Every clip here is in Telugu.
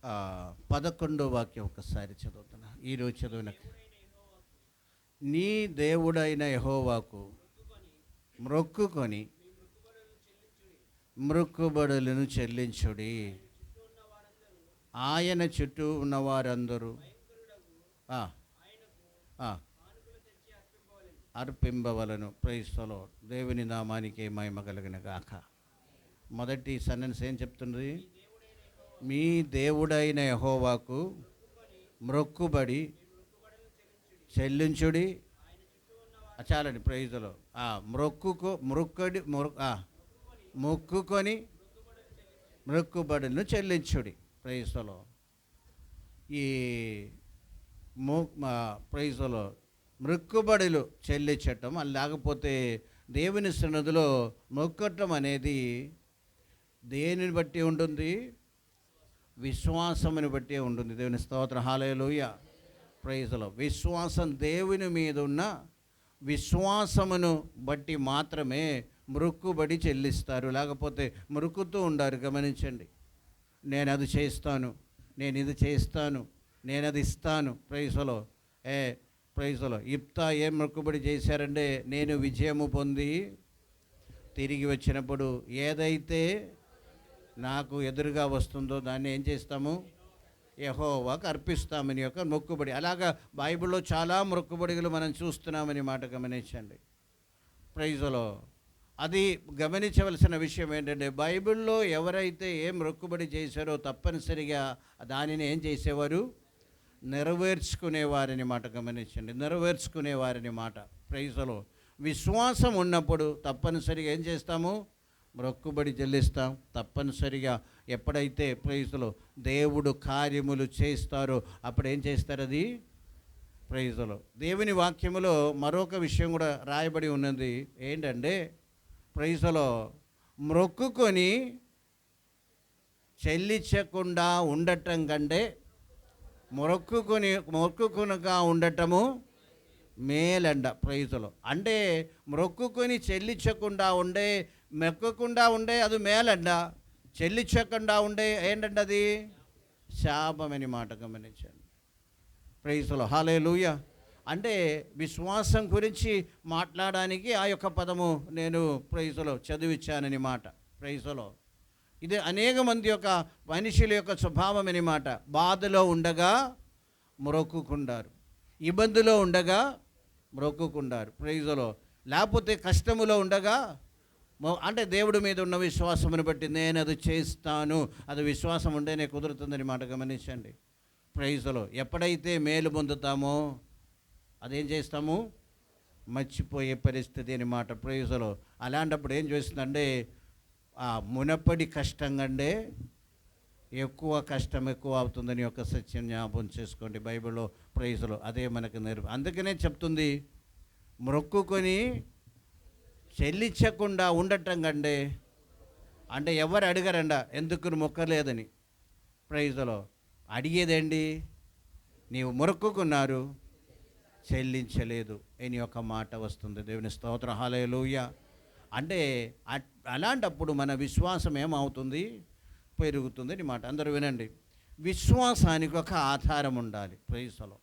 11వ వాక్యం ఒకసారి చదువుతున్నా. ఈరోజు చదివిన నీ దేవుడైన యెహోవాకు మ్రొక్కుకొని మ్రొక్కుబడులను చెల్లించుడి. ఆయన చుట్టూ ఉన్నవారందరూ అర్పింపవలను. Praise the Lord. దేవుని నామానికి మహిమ కలుగును గాక. మొదటి సెంటెన్స్ ఏం చెప్తుంది? మీ దేవుడైన యెహోవాకు మ్రొక్కుబడి చెల్లించుడి. చాలండి. Praise the Lord. మొక్కుకొని మ్రొక్కుబడులను చెల్లించుడి. Praise the Lord. ఈ ప్రైజ్ ది లార్డ్ మ్రొక్కుబడులు చెల్లించటం, లేకపోతే దేవుని సన్నిధిలో మొక్కటం అనేది దేనిని బట్టి ఉంటుంది? విశ్వాసముని బట్టి ఉంటుంది. దేవుని స్తోత్రం. హల్లెలూయా. Praise the Lord. విశ్వాసం, దేవుని మీద ఉన్న విశ్వాసమును బట్టి మాత్రమే మ్రొక్కుబడి చెల్లిస్తారు. లేకపోతే మ్రొక్కుతూ ఉండారు. గమనించండి. నేను అది చేస్తాను, నేను ఇది చేస్తాను, నేను అది ఇస్తాను. Praise the Lord. Praise the Lord. ఇప్తా ఏం మ్రొక్కుబడి చేశారంటే, నేను విజయము పొంది తిరిగి వచ్చినప్పుడు ఏదైతే నాకు ఎదురుగా వస్తుందో దాన్ని ఏం చేస్తాము? యెహోవాకు అర్పిస్తామని యొక్క మొక్కుబడి. అలాగా బైబిల్లో చాలా మొక్కుబడులు మనం చూస్తున్నామని మాట గమనించండి. Praise the Lord. అది గమనించవలసిన విషయం ఏంటంటే, బైబిల్లో ఎవరైతే ఏం మొక్కుబడి చేశారో తప్పనిసరిగా దానిని ఏం చేసేవారు? నెరవేర్చుకునేవారని మాట గమనించండి. నెరవేర్చుకునేవారని మాట. Praise the Lord. విశ్వాసం ఉన్నప్పుడు తప్పనిసరిగా ఏం చేస్తాము? మొక్కుబడి చెల్లిస్తాం. తప్పనిసరిగా ఎప్పుడైతే ప్రైజ్ ది లార్డ్ దేవుడు కార్యములు చేస్తారో అప్పుడు ఏం చేస్తారు? అది ప్రైజ్ ది లార్డ్. దేవుని వాక్యములో మరొక విషయం కూడా రాయబడి ఉన్నది. ఏంటంటే, ప్రైజ్ ది లార్డ్ మ్రొక్కుకొని చెల్లించకుండా ఉండటం కంటే మొక్కుకొనగా ఉండటము మేలండ. Praise the lord. అంటే మ్రొక్కుకొని చెల్లించకుండా మొక్కకుండా ఉండే అది మేలండ. చెల్లించకుండా ఉండే ఏంటంటే అది శాపమని మాట గమనించండి. Praise the Lord. హల్లెలూయా. అంటే విశ్వాసం గురించి మాట్లాడడానికి ఆ యొక్క పదము నేను ప్రైజ్ ది లార్డ్ చదివించానని మాట. Praise the Lord. ఇది అనేక మంది యొక్క మనుషుల యొక్క స్వభావం అని మాట. బాధలో ఉండగా మ్రొక్కుకుంటారు, ఇబ్బందిలో ఉండగా మ్రొక్కుకుంటారు. Praise the lord. లేకపోతే కష్టములో ఉండగా అంటే దేవుడి మీద ఉన్న విశ్వాసమును బట్టి నేను అది చేస్తాను, అది విశ్వాసం ఉంటేనే కుదురుతుందని మాట గమనించండి. Praise the Lord. ఎప్పుడైతే మేలు పొందుతామో అదేం చేస్తాము? మర్చిపోయే పరిస్థితి అని మాట. Praise the Lord. అలాంటప్పుడు ఏం చేస్తుందంటే, మునపడి కష్టం కంటే ఎక్కువ కష్టం ఎక్కువ అవుతుందని ఒక సత్యం జ్ఞాపకం చేసుకోండి. బైబిల్లో ప్రైజ్ ది లార్డ్ అదే మనకు అందుకనే చెప్తుంది, మ్రొక్కుకొని చెల్లించకుండా ఉండటం కంటే. అంటే ఎవరు అడిగారండ ఎందుకు మొక్కలేదని. Praise the Lord. అడిగేదేంటి? నీవు మొక్కుకున్నారు, చెల్లించలేదు అని ఒక మాట వస్తుంది. దేవుని స్తోత్రం. హల్లెలూయా. అంటే అలాంటప్పుడు మన విశ్వాసం ఏమవుతుంది? పెరుగుతుంది అని మాట. అందరూ వినండి. విశ్వాసానికి ఒక ఆధారం ఉండాలి. Praise the Lord.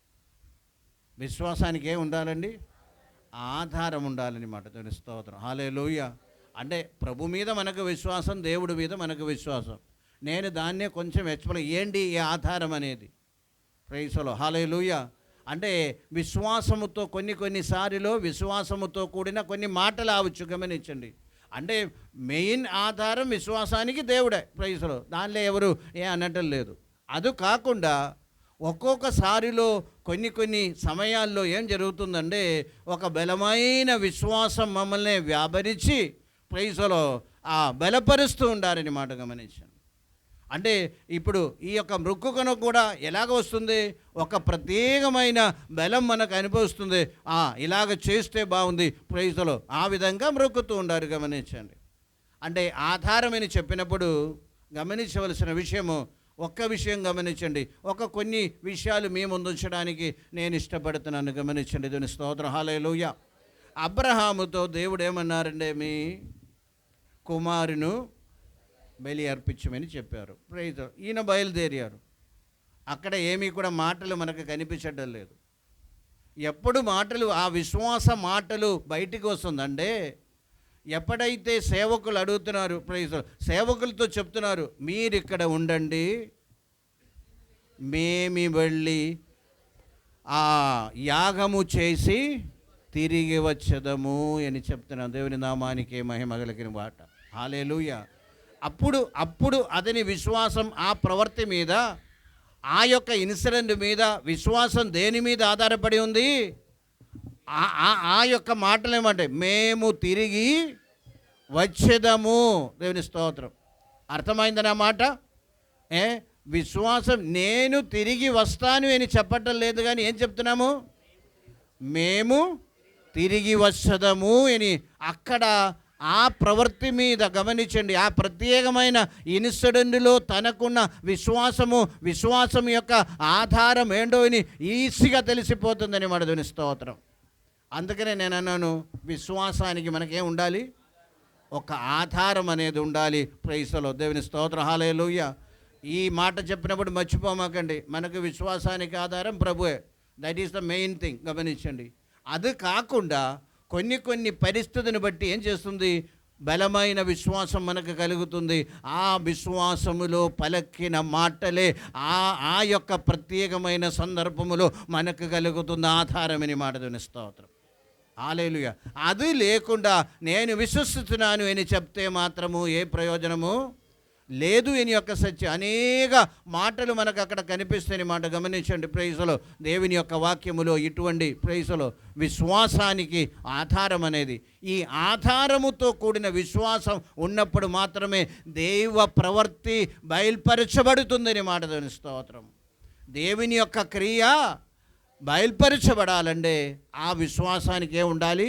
విశ్వాసానికి ఏం ఉండాలండి? ఆధారం ఉండాలని మాట. దేవుని స్తోత్రం. హల్లెలూయా. అంటే ప్రభు మీద మనకు విశ్వాసం, దేవుడి మీద మనకు విశ్వాసం. నేను దాన్నే కొంచెం ఎక్స్ప్లెయిన్ ఏంటి ఈ ఆధారం అనేది. Praise the Lord. హల్లెలూయా. అంటే విశ్వాసముతో కొన్నిసార్లు విశ్వాసముతో కూడిన కొన్ని మాటలు అవచ్చు. గమనించండి. అంటే మెయిన్ ఆధారం విశ్వాసానికి దేవుడే. Praise the Lord. దానిలో ఎవరు అనటం లేదు. అది కాకుండా ఒక్కొక్కసారిలో కొన్ని సమయాల్లో ఏం జరుగుతుందంటే, ఒక బలమైన విశ్వాసం మమ్మల్ని వ్యాపరించి ప్రైజ్ ది లార్డ్ బలపరుస్తూ ఉండారని మాట గమనించండి. అంటే ఇప్పుడు ఈ యొక్క మొక్కుకొనకు కూడా ఎలాగ వస్తుంది? ఒక ప్రత్యేకమైన బలం మనకు అనుభవిస్తుంది. ఇలాగ చేస్తే బాగుంది ప్రైజ్ ది లార్డ్. ఆ విధంగా మొక్కుతూ ఉండారు. గమనించండి. అంటే ఆధారమని చెప్పినప్పుడు గమనించవలసిన విషయము ఒక్క విషయం గమనించండి. కొన్ని విషయాలు మీ ముందు ఉంచడానికి నేను ఇష్టపడుతున్నాను. గమనించండి. దేవుని స్తోత్రం. హల్లెలూయా. అబ్రహాముతో దేవుడు ఏమన్నారంటే, మీ కుమారును బలి అర్పించమని చెప్పారు. ప్రైజ్. ఈయన బయలుదేరారు. అక్కడ ఏమీ కూడా మాటలు మనకు కనిపించడం లేదు. ఎప్పుడు మాటలు, ఆ విశ్వాస మాటలు బయటికి వస్తుందంటే ఎప్పుడైతే సేవకులు అడుగుతున్నారు, సేవకులతో చెప్తున్నారు, మీరు ఇక్కడ ఉండండి, మేము వెళ్ళి ఆ యాగము చేసి తిరిగి వచ్చేదము అని చెప్తున్నాం. దేవుని నామానికి మహిమ కలిగిన మాట. హల్లెలూయా. అప్పుడు అతని విశ్వాసం ఆ ప్రవృత్తి మీద, ఆ యొక్క ఇన్సిడెంట్ మీద, విశ్వాసం దేని మీద ఆధారపడి ఉంది? ఆ యొక్క మాటలు ఏమంటే, మేము తిరిగి వచ్చేదము. దేవుని స్తోత్రం. అర్థమైందని ఆ మాట? విశ్వాసం నేను తిరిగి వస్తాను అని చెప్పటం లేదు, కానీ ఏం చెప్తున్నాము? మేము తిరిగి వచ్చదము అని. అక్కడ ఆ ప్రవృత్తి మీద గమనించండి, ఆ ప్రత్యేకమైన ఇన్సిడెంట్లో తనకున్న విశ్వాసం యొక్క ఆధారం ఏంటో అని ఈజీగా తెలిసిపోతుందని మాట. దేవుని స్తోత్రం. అందుకనే నేను అన్నాను, విశ్వాసానికి మనకేం ఉండాలి? ఒక ఆధారం అనేది ఉండాలి. Praise the Lord. దేవుని స్తోత్రం. హల్లెలూయా. ఈ మాట చెప్పినప్పుడు మర్చిపోమాకండి, మనకు విశ్వాసానికి ఆధారం ప్రభువే. That is the main thing. గమనించండి. అది కాకుండా కొన్ని పరిస్థితిని బట్టి ఏం చేస్తుంది? బలమైన విశ్వాసం మనకు కలుగుతుంది. ఆ విశ్వాసములో పలికిన మాటలే ఆ యొక్క ప్రత్యేకమైన సందర్భములో మనకు కలుగుతున్న ఆధారమని మాట. దేవుని స్తోత్రం. హల్లెలూయా. అది లేకుండా నేను విశ్వసిస్తున్నాను అని చెప్తే మాత్రము ఏ ప్రయోజనము లేదు అని యొక్క సత్యం. అనేక మాటలు మనకు అక్కడ కనిపిస్తాయని మాట. గమనించండి. ప్రైజ్లో దేవుని యొక్క వాక్యములో ఇటువంటి ప్రైజ్లో విశ్వాసానికి ఆధారం అనేది, ఈ ఆధారముతో కూడిన విశ్వాసం ఉన్నప్పుడు మాత్రమే దైవ ప్రవృత్తి బయలుపరచబడుతుందని మాట. దేవుని స్తోత్రం. దేవుని యొక్క క్రియ బయలుపరచబడాలంటే ఆ విశ్వాసానికి ఏం ఉండాలి?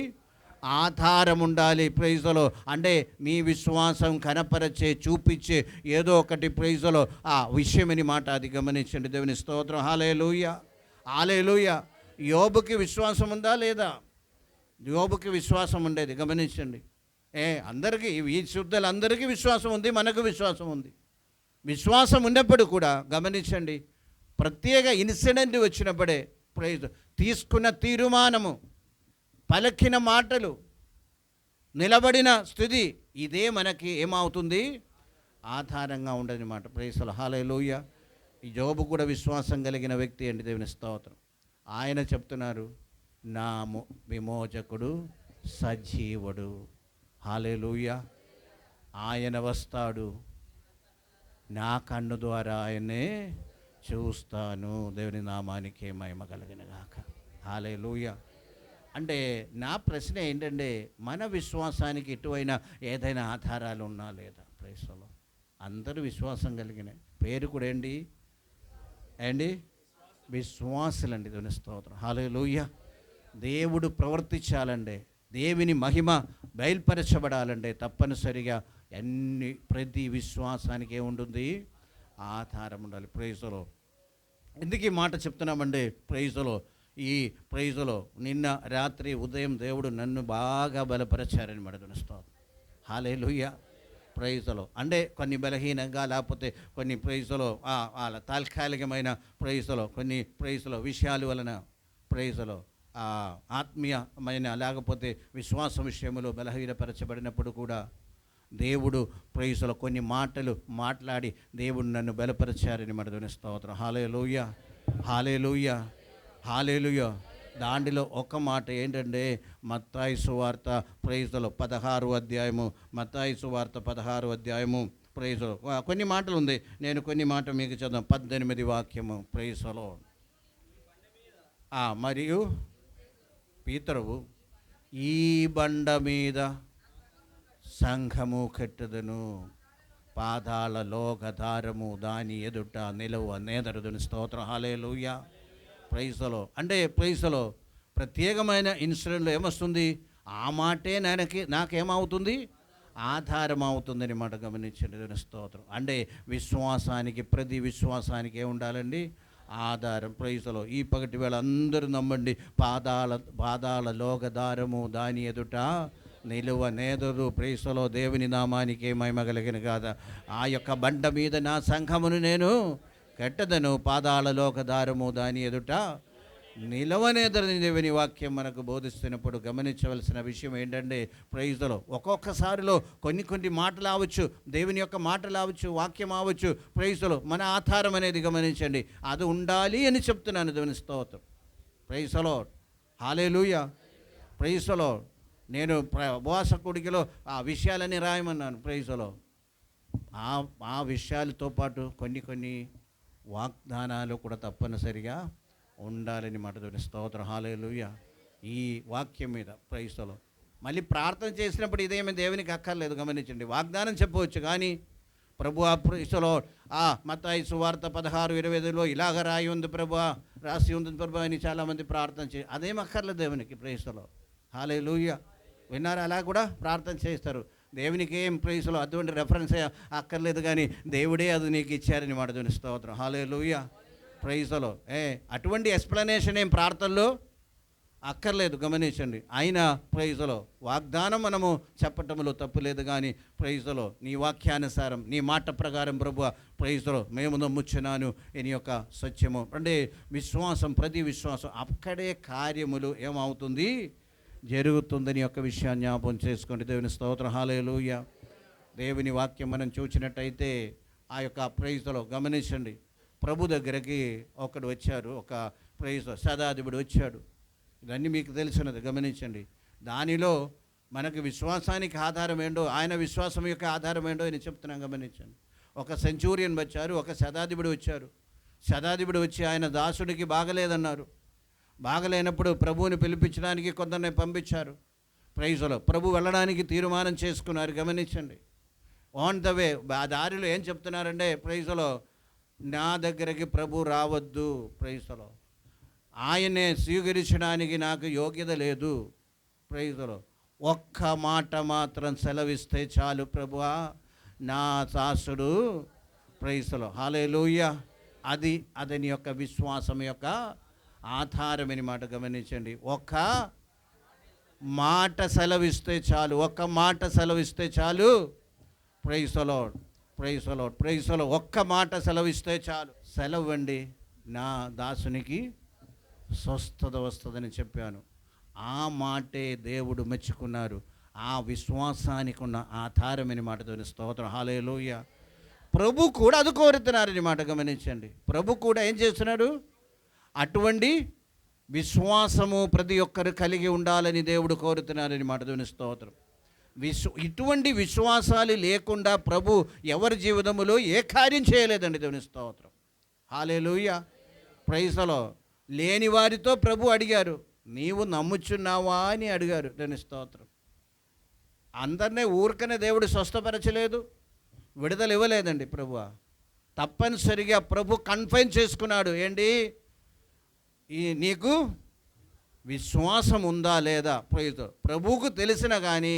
ఆధారం ఉండాలి. ప్రైజ్లో అంటే మీ విశ్వాసం కనపరచే, చూపించే ఏదో ఒకటి ప్రైజ్లో ఆ విషయమని మాట. అది గమనించండి. దేవుని స్తోత్రం. హల్లెలూయా. హల్లెలూయా. యోబుకి విశ్వాసం ఉందా లేదా? యోబుకి విశ్వాసం ఉండేది. గమనించండి. అందరికీ, ఈ శుద్ధులందరికీ విశ్వాసం ఉంది, మనకు విశ్వాసం ఉంది. విశ్వాసం ఉన్నప్పుడు కూడా గమనించండి, ప్రత్యేక ఇన్సిడెంట్ వచ్చినప్పుడే ప్రైజ్, తీసుకున్న తీర్మానము, పలికిన మాటలు, నిలబడిన స్థితి, ఇదే మనకి ఏమవుతుంది? ఆధారంగా ఉండదన్నమాట. Praise the Lord. హల్లెలూయా. ఈ యోబు కూడా విశ్వాసం కలిగిన వ్యక్తి అండి. దేవుని స్తోత్రం. ఆయన చెప్తున్నారు, నా విమోచకుడు సజీవుడు. హల్లెలూయా. ఆయన వస్తాడు, నా కన్ను ద్వారా ఆయనే చూస్తాను. దేవుని నామానికి మహిమ కలిగిన గాక. హల్లెలూయా. అంటే నా ప్రశ్న ఏంటంటే, మన విశ్వాసానికి ఎటువైనా ఏదైనా ఆధారాలు ఉన్నా లేదా? Praise the Lord. అందరూ విశ్వాసం కలిగిన పేరు కూడా ఏంటి? విశ్వాసులండి. దేవుని స్తోత్రం. హల్లెలూయా. దేవుడు ప్రవర్తించాలంటే, దేవుని మహిమ బయలుపరచబడాలంటే తప్పనిసరిగా ప్రతి విశ్వాసానికి ఏముంటుంది? ఆధారం ఉండాలి. Praise the Lord. ఎందుకు ఈ మాట చెప్తున్నామంటే, ప్రైజ్ ది లార్డ్, ఈ ప్రైజ్లో నిన్న రాత్రి ఉదయం దేవుడు నన్ను బాగా బలపరిచారని మడుగునిస్తాను. హల్లెలూయా. ప్రైజ్లో అంటే కొన్ని బలహీనంగా, లేకపోతే కొన్ని ప్రైజ్లో తాత్కాలికమైన ప్రైజ్లో, కొన్ని ప్రైజ్లో విషయాల వలన ప్రైజ్లో ఆత్మీయమైన లేకపోతే విశ్వాస విషయంలో బలహీనపరచబడినప్పుడు కూడా దేవుడు ప్రైజ్లో కొన్ని మాటలు మాట్లాడి దేవుడు నన్ను బలపరిచారని మడుగుని స్తోత్రం. హల్లెలూయా. హల్లెలూయా. హల్లెలూయా. దాంట్లో ఒక మాట ఏంటంటే, మత్తయి సువార్త ప్రైజ్లో 16వ అధ్యాయము, మత్తయి సువార్త 16వ అధ్యాయము ప్రైజ్లో కొన్ని మాటలు ఉంది. నేను కొన్ని మాటలు మీకు చదువు. 18 వాక్యము ప్రైజ్లో. మరియు పీతరువు, ఈ బండ మీద సంఘము కట్టుదును, పాదాల లోకధారము దాని ఎదుట నిలువ నేదరుదును. స్తోత్రం. హల్లెలూయా. ప్రైజ్లో అంటే ప్రైజ్లో ప్రత్యేకమైన ఇన్సిడెంట్లో ఏమొస్తుంది? ఆ మాటే నాకేమవుతుంది? ఆధారం అవుతుందని మాట. గమనించండి. స్తోత్రం. అంటే విశ్వాసానికి, ప్రతి విశ్వాసానికి ఏముండాలండి? ఆధారం. ప్రైజ్లో ఈ పగటి వేళ అందరూ నమ్మండి, పాదాల లోకధారము దాని ఎదుట నిలువ నేదరు. ప్రైజ్లో దేవుని నామానికి మహిమ కలిగిన కాదా. ఆ యొక్క బండ మీద నా సంఘమును నేను కెట్టదను పాదాలలోక దారము దాని ఎదుట నిలవనేదని దేవుని వాక్యం మనకు బోధిస్తున్నప్పుడు గమనించవలసిన విషయం ఏంటంటే ప్రైజ్లో ఒక్కొక్కసారిలో కొన్ని మాటలు అవచ్చు, దేవుని యొక్క మాటలు అవచ్చు, వాక్యం అవచ్చు, ప్రైజ్లో మన ఆధారం అనేది గమనించండి, అది ఉండాలి అని చెప్తున్నాను. దేవుని స్తోత్రం. ప్రైజ్లో హల్లెలూయా. ప్రైజ్లో నేను ఉపవాస కూడికలో ఆ విషయాలన్నీ రాయమన్నాను. ప్రైజ్లో ఆ విషయాలతో పాటు కొన్ని వాగ్దానాలు కూడా తప్పనిసరిగా ఉండాలని మాట. దేవుని స్తోత్రం. హల్లెలూయా. ఈ వాక్యం మీద ప్రైజ్లో మళ్ళీ ప్రార్థన చేసినప్పుడు ఇదేమీ దేవునికి అక్కర్లేదు. గమనించండి, వాగ్దానం చెప్పవచ్చు కానీ ప్రభు ప్రైజ్లో మత్తయి సువార్త 16:25 ఇలాగ రాయి ఉంది ప్రభు, రాసి ఉంది ప్రభు అని చాలామంది ప్రార్థన అదేం అక్కర్లేదు దేవునికి. ప్రైజ్లో హల్లెలూయా. విన్నారు? అలా కూడా ప్రార్థన చేస్తారు. దేవునికి ఏం ప్రైజ్లో అటువంటి రెఫరెన్స్ అక్కర్లేదు కానీ దేవుడే అది నీకు ఇచ్చారని మాట. దేవుని స్తోత్రం. హల్లెలూయా. ప్రైజ్లో అటువంటి ఎక్స్ప్లెనేషన్ ఏం ప్రార్థనలో అక్కర్లేదు. గమనించండి. అయినా ప్రైజ్లో వాగ్దానం మనము చెప్పటంలో తప్పు లేదు కానీ ప్రైజ్లో నీ వాక్యానుసారం నీ మాట ప్రకారం ప్రభు ప్రైజ్లో మేము నమ్ముచున్నాను ఈ యొక్క సత్యము అంటే విశ్వాసం, ప్రతి విశ్వాసం అక్కడే కార్యములు ఏమవుతుంది జరుగుతుందని యొక్క విషయాన్ని జ్ఞాపకం చేసుకోండి. దేవుని స్తోత్రం. హల్లెలూయా. దేవుని వాక్యం మనం చూసినట్టయితే ఆ యొక్క ప్రైజ్లో గమనించండి, ప్రభు దగ్గరికి ఒకడు వచ్చారు, ఒక ప్రైజ్ శతాధిపుడు వచ్చాడు. ఇవన్నీ మీకు తెలిసినది. గమనించండి, దానిలో మనకు విశ్వాసానికి ఆధారం ఏంటో, ఆయన విశ్వాసం యొక్క ఆధారం ఏంటో అని చెప్తున్నాం. గమనించండి, ఒక సెంచూరియన్ వచ్చారు, ఒక శతాధిపుడు వచ్చారు. శతాధిపుడు వచ్చి ఆయన దాసుడికి బాగలేదన్నారు. బాగలేనప్పుడు ప్రభువుని పిలిపించడానికి కొందరిని పంపించారు. ప్రైజ్లో ప్రభు వెళ్ళడానికి తీర్మానం చేసుకున్నారు. గమనించండి, ఆన్ ద వే ఆ దారిలో ఏం చెప్తున్నారంటే ప్రైజ్లో నా దగ్గరికి ప్రభు రావద్దు, ప్రైజ్లో ఆయనే స్వీకరించడానికి నాకు యోగ్యత లేదు. ప్రైజ్లో ఒక్క మాట మాత్రం సెలవిస్తే చాలు ప్రభువా, నా దాసుడు ప్రైజ్లో హల్లెలూయా. అది అతని యొక్క విశ్వాసం యొక్క ఆధారమని మాట. గమనించండి, ఒక్క మాట సెలవిస్తే చాలు, ఒక్క మాట సెలవిస్తే చాలు. ప్రైజ్లో ప్రైజ్లో ప్రైజ్లో ఒక్క మాట సెలవిస్తే చాలు. సెలవండి, నా దాసునికి స్వస్థత వస్తుందని చెప్పాను. ఆ మాటే దేవుడు మెచ్చుకున్నారు. ఆ విశ్వాసానికి ఉన్న ఆధారమని మాటతోని స్తోత్రం. హల్లెలూయా. ప్రభు కూడా అది కోరుతున్నారని మాట. గమనించండి, ప్రభు కూడా ఏం చేస్తున్నాడు, అటువంటి విశ్వాసము ప్రతి ఒక్కరు కలిగి ఉండాలని దేవుడు కోరుతున్నారని మాట. దేవుని స్తోత్రం. ఇటువంటి విశ్వాసాలు లేకుండా ప్రభు ఎవరి జీవితంలో ఏ కార్యం చేయలేదండి. దేవుని స్తోత్రం. హల్లెలూయా. ప్రైజ్లో లేని వారితో ప్రభు అడిగారు, నీవు నమ్ముచున్నావా అని అడిగారు. దేవుని స్తోత్రం. అందరినీ ఊరికనే దేవుడు స్వస్థపరచలేదు, విడుదల ఇవ్వలేదండి ప్రభు. తప్పనిసరిగా ప్రభు కన్ఫైన్ చేసుకున్నాడు. ఏంటి, నీకు విశ్వాసం ఉందా లేదా. ప్రైజ్లో ప్రభువుకు తెలిసిన కానీ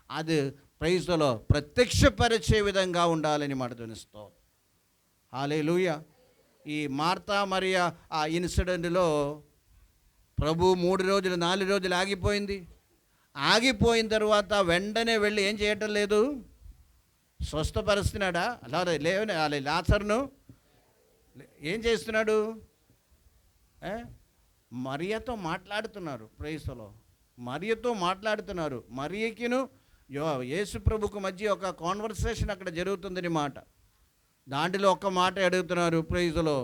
అది ప్రైజ్లో ప్రత్యక్షపరిచే విధంగా ఉండాలని మాట. ధ్వనిస్తాం. హల్లెలూయా. ఈ మార్తా మరియా ఆ ఇన్సిడెంట్లో ప్రభు 3 రోజులు 4 రోజులు ఆగిపోయింది. ఆగిపోయిన తర్వాత వెంటనే వెళ్ళి ఏం చేయటం లేదు, స్వస్థపరుస్తున్నాడా అలా లేవని లాజరును ఏం చేస్తున్నాడు, మరియతో మాట్లాడుతున్నారు. ప్రైజ్లో మరియతో మాట్లాడుతున్నారు. మరియకిను యేసు ప్రభుకు మధ్య ఒక కాన్వర్సేషన్ అక్కడ జరుగుతుందని మాట. దాంట్లో ఒక్క మాట అడుగుతున్నారు. ప్రైజ్లో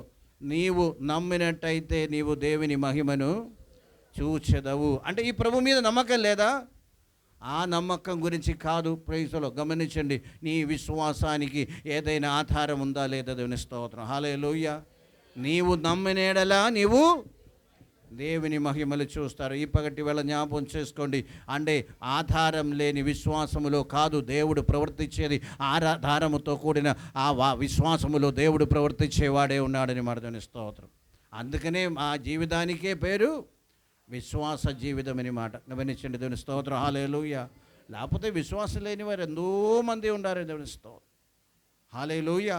నీవు నమ్మినట్టయితే నీవు దేవుని మహిమను చూచెదవు. అంటే ఈ ప్రభు మీద నమ్మకం లేదా, ఆ నమ్మకం గురించి కాదు. ప్రైజ్లో గమనించండి, నీ విశ్వాసానికి ఏదైనా ఆధారం ఉందా లేదా. దేవుని స్తోత్రం. హల్లెలూయా. నీవు నమ్మినేడలా నీవు దేవుని మహిమలు చూస్తారు. ఈ పగటి వేళ జ్ఞాపకం చేసుకోండి, అంటే ఆధారం లేని విశ్వాసములో కాదు దేవుడు ప్రవర్తించేది, ఆధారముతో కూడిన ఆ విశ్వాసములో దేవుడు ప్రవర్తించేవాడే ఉన్నాడని మాట. స్తోత్రం. అందుకనే ఆ జీవితానికే పేరు విశ్వాస జీవితం అని మాట. గమనించండి. దేవుని స్తోత్రం. హల్లెలూయా. లేకపోతే విశ్వాసం లేని వారు ఎంతో మంది ఉన్నారు. దేవుని స్తోత్రం. హల్లెలూయా.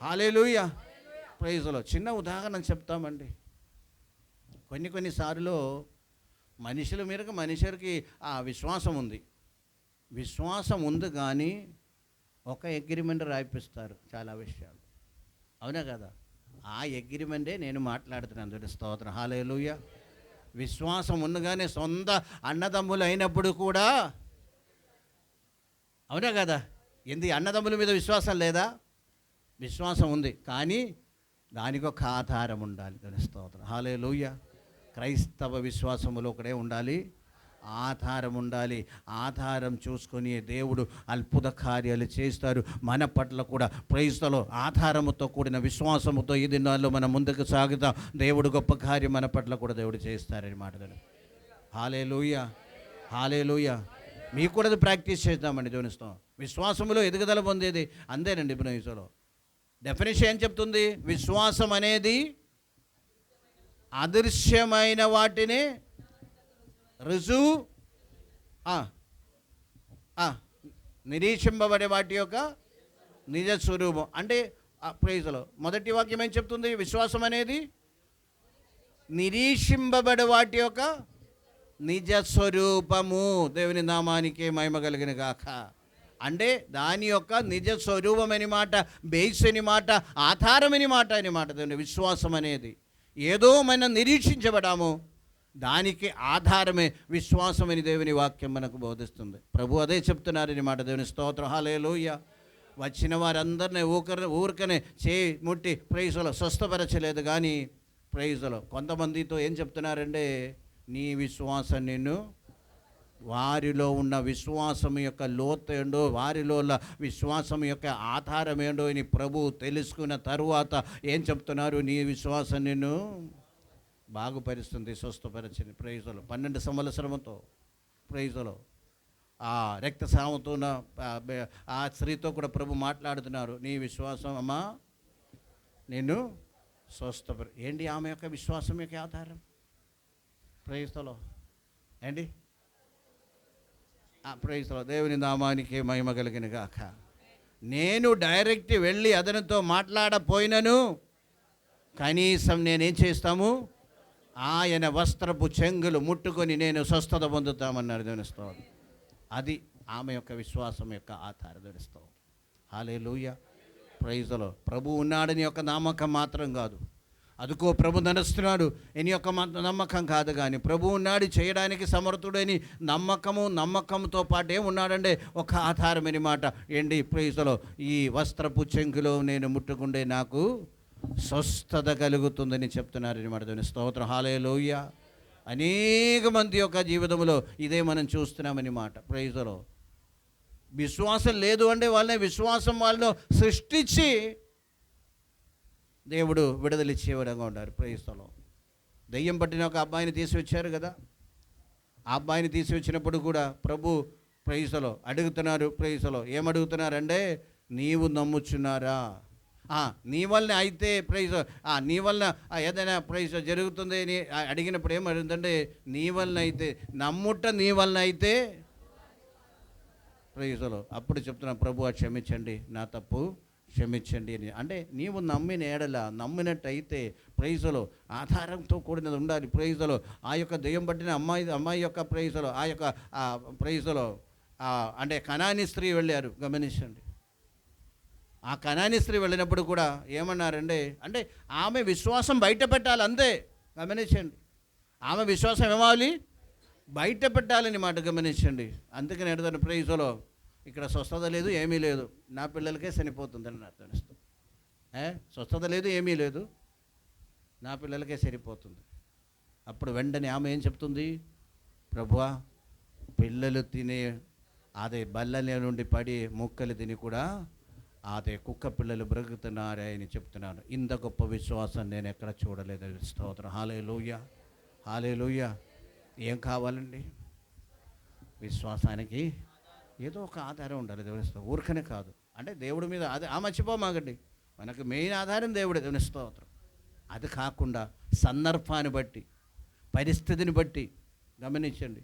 హల్లెలూయా. ప్రైజ్లో చిన్న ఉదాహరణ చెప్తామండి. కొన్నిసార్లు మనుషుల మీదకి మనుషులకి ఆ విశ్వాసం ఉంది, విశ్వాసం ఉంది కానీ ఒక అగ్రిమెంట్ రాయిపిస్తారు చాలా విషయాలు. అవునా కదా. ఆ అగ్రిమెంటే నేను మాట్లాడుతున్నాను. చూడండి, స్తోత్రం, హల్లెలూయా. విశ్వాసం ఉండగానే సొంత అన్నదమ్ములు అయినప్పుడు కూడా, అవునా కదా, అన్నదమ్ముల మీద విశ్వాసం లేదా? విశ్వాసం ఉంది, కానీ దానికి ఒక ఆధారం ఉండాలి. స్తోత్రం, హల్లెలూయా. క్రైస్తవ విశ్వాసములో ఒకడే ఉండాలి, ఆధారం ఉండాలి. ఆధారం చూసుకొని దేవుడు అద్భుత కార్యాలు చేస్తారు మన పట్ల కూడా. ప్రైజ్లో ఆధారముతో కూడిన విశ్వాసముతో ఈ దినాల్లో మనం ముందుకు సాగుతాం. దేవుడు గొప్ప కార్యం మన పట్ల కూడా దేవుడు చేస్తారని మాట. హల్లెలూయా, హల్లెలూయా. మీకు కూడా అది ప్రాక్టీస్ చేద్దామండి. దేవునిస్తాం విశ్వాసములో ఎదుగుదల పొందేది అందేనండి. ప్రైజ్లో డెఫినేషన్ ఏం చెప్తుంది? విశ్వాసం అనేది అదృశ్యమైన వాటిని రుజువు, నిరీక్షింపబడే వాటి యొక్క నిజ స్వరూపం. అంటే ప్రైజ్లో మొదటి వాక్యం ఏం చెప్తుంది? విశ్వాసం అనేది నిరీక్షింపబడే వాటి యొక్క నిజ స్వరూపము. దేవుని నామానికి మహిమ కలిగిన గాక. అంటే దాని యొక్క నిజ స్వరూపమని మాట, బేస్ అని మాట, ఆధారమని మాట అని మాట. దేవుని విశ్వాసం అనేది ఏదో మనం నిరీక్షించబడాము, దానికి ఆధారమే విశ్వాసమని దేవుని వాక్యం మనకు బోధిస్తుంది. ప్రభు అదే చెప్తున్నారని మాట. దేవుని స్తోత్రం, హల్లెలూయా. వచ్చిన వారందరినీ ఊరికనే చేయి ముట్టి ప్రైజ్లో స్వస్థపరచలేదు, కానీ ప్రైజ్లో కొంతమందితో ఏం చెప్తున్నారంటే, నీ విశ్వాసం నిన్ను, వారిలో ఉన్న విశ్వాసం యొక్క లోతు ఏంటో, వారిలో ఉన్న విశ్వాసం యొక్క ఆధారం ఏంటో అని ప్రభు తెలుసుకున్న తరువాత ఏం చెప్తున్నారు? నీ విశ్వాసం నిన్ను బాగుపరుస్తుంది, స్వస్థపరిచింది. ప్రైజ్లో 12 సంవత్సరంతో ప్రైజ్లో ఆ రక్తస్రావంతో ఉన్న ఆ స్త్రీతో కూడా ప్రభు మాట్లాడుతున్నారు. నీ విశ్వాసం అమ్మా నిన్ను ఏంటి ఆమె యొక్క విశ్వాసం యొక్క ఆధారం? ప్రైజ్లో ఏంటి? ప్రైజ్లో దేవుని నామానికి మహిమ కలిగిన గాక. నేను డైరెక్ట్ వెళ్ళి అతనితో మాట్లాడపోయినను కనీసం నేనేం చేస్తాము? ఆయన వస్త్రపు చెంగులు ముట్టుకొని నేను స్వస్థత పొందుతామన్నారు. దేవునిస్తాం అది ఆమె యొక్క విశ్వాసం యొక్క ఆధారం. దేవునిస్తాం హల్లెలూయా. ప్రైజ్లో ప్రభు ఉన్నాడని యొక్క నమ్మకం మాత్రం కాదు, అదుకో ప్రభు నడుస్తున్నాడు అని యొక్క నమ్మకం కాదు, కానీ ప్రభు ఉన్నాడు చేయడానికి సమర్థుడని నమ్మకంతో పాటే ఉన్నాడంటే ఒక ఆధారమని మాట. ఏంటి? ప్రైజ్లో ఈ వస్త్రపు చెంగులో నేను ముట్టుకుంటే నాకు స్వస్థత కలుగుతుందని చెప్తున్నారని మాట. దేవుని స్తోత్రం, హల్లెలూయా. అనేక మంది యొక్క జీవితంలో ఇదే మనం చూస్తున్నామని మాట. ప్రైజ్లో విశ్వాసం లేదు అంటే వాళ్ళని విశ్వాసం వాళ్ళను సృష్టించి దేవుడు విడుదలిచ్చే విధంగా ఉన్నారు. ప్రైజ్లో దెయ్యం పట్టిన ఒక అబ్బాయిని తీసుకొచ్చారు కదా, ఆ అబ్బాయిని తీసుకొచ్చినప్పుడు కూడా ప్రభు ప్రైజ్లో అడుగుతున్నారు. ప్రైజ్లో ఏమడుగుతున్నారంటే, నీవు నమ్ముచున్నారా? నీ వల్ల అయితే ప్రైజ్, నీ వల్ల ఏదైనా ప్రైజ్ జరుగుతుంది అని అడిగినప్పుడు ఏమడుగుతుందంటే, నీ వలన అయితే నమ్ముట, నీ వలన అయితే ప్రైజ్లో. అప్పుడు చెప్తున్నా, ప్రభు క్షమించండి, నా తప్పు క్షమించండి అని. అంటే నీవు నమ్మిన ఎడల, నమ్మినట్టయితే ప్రైజ్లో ఆధారంతో కూడినది ఉండాలి. ప్రైజ్లో ఆ యొక్క దెయ్యం పట్టిన అమ్మాయి యొక్క ప్రైజ్లో ఆ యొక్క ప్రైజ్లో అంటే కనాని స్త్రీ వెళ్ళారు. గమనించండి, ఆ కనాని స్త్రీ వెళ్ళినప్పుడు కూడా ఏమన్నారంటే, అంటే ఆమె విశ్వాసం బయట పెట్టాలి అంతే. గమనించండి, ఆమె విశ్వాసం ఏమాలి? బయట పెట్టాలని మాట. గమనించండి, అందుకని ఎడతాను ప్రైజ్లో ఇక్కడ స్వస్థత లేదు, ఏమీ లేదు, నా పిల్లలకే సరిపోతుందని నాకు తెలుస్తుంది. స్వస్థత లేదు, ఏమీ లేదు, నా పిల్లలకే సరిపోతుంది. అప్పుడు వెంటనే ఆమె ఏం చెప్తుంది? ప్రభువా, పిల్లలు తినే అదే బల్లల నుండి పడి ముక్కలు తిని కూడా అదే కుక్క పిల్లలు బ్రతుకుతున్నారే అని చెప్తున్నాను. ఇంత గొప్ప విశ్వాసం నేను ఎక్కడ చూడలేదు. స్తోత్రం, హల్లెలూయా, హల్లెలూయా. ఏం కావాలండి? విశ్వాసానికి ఏదో ఒక ఆధారం ఉండాలి. దేవుని ఊరికనే కాదు. అంటే దేవుడి మీద అది మర్చిపోమాగండి, మనకు మెయిన్ ఆధారం దేవుడే. దేవుని స్తోత్రం. అది కాకుండా సందర్భాన్ని బట్టి, పరిస్థితిని బట్టి గమనించండి,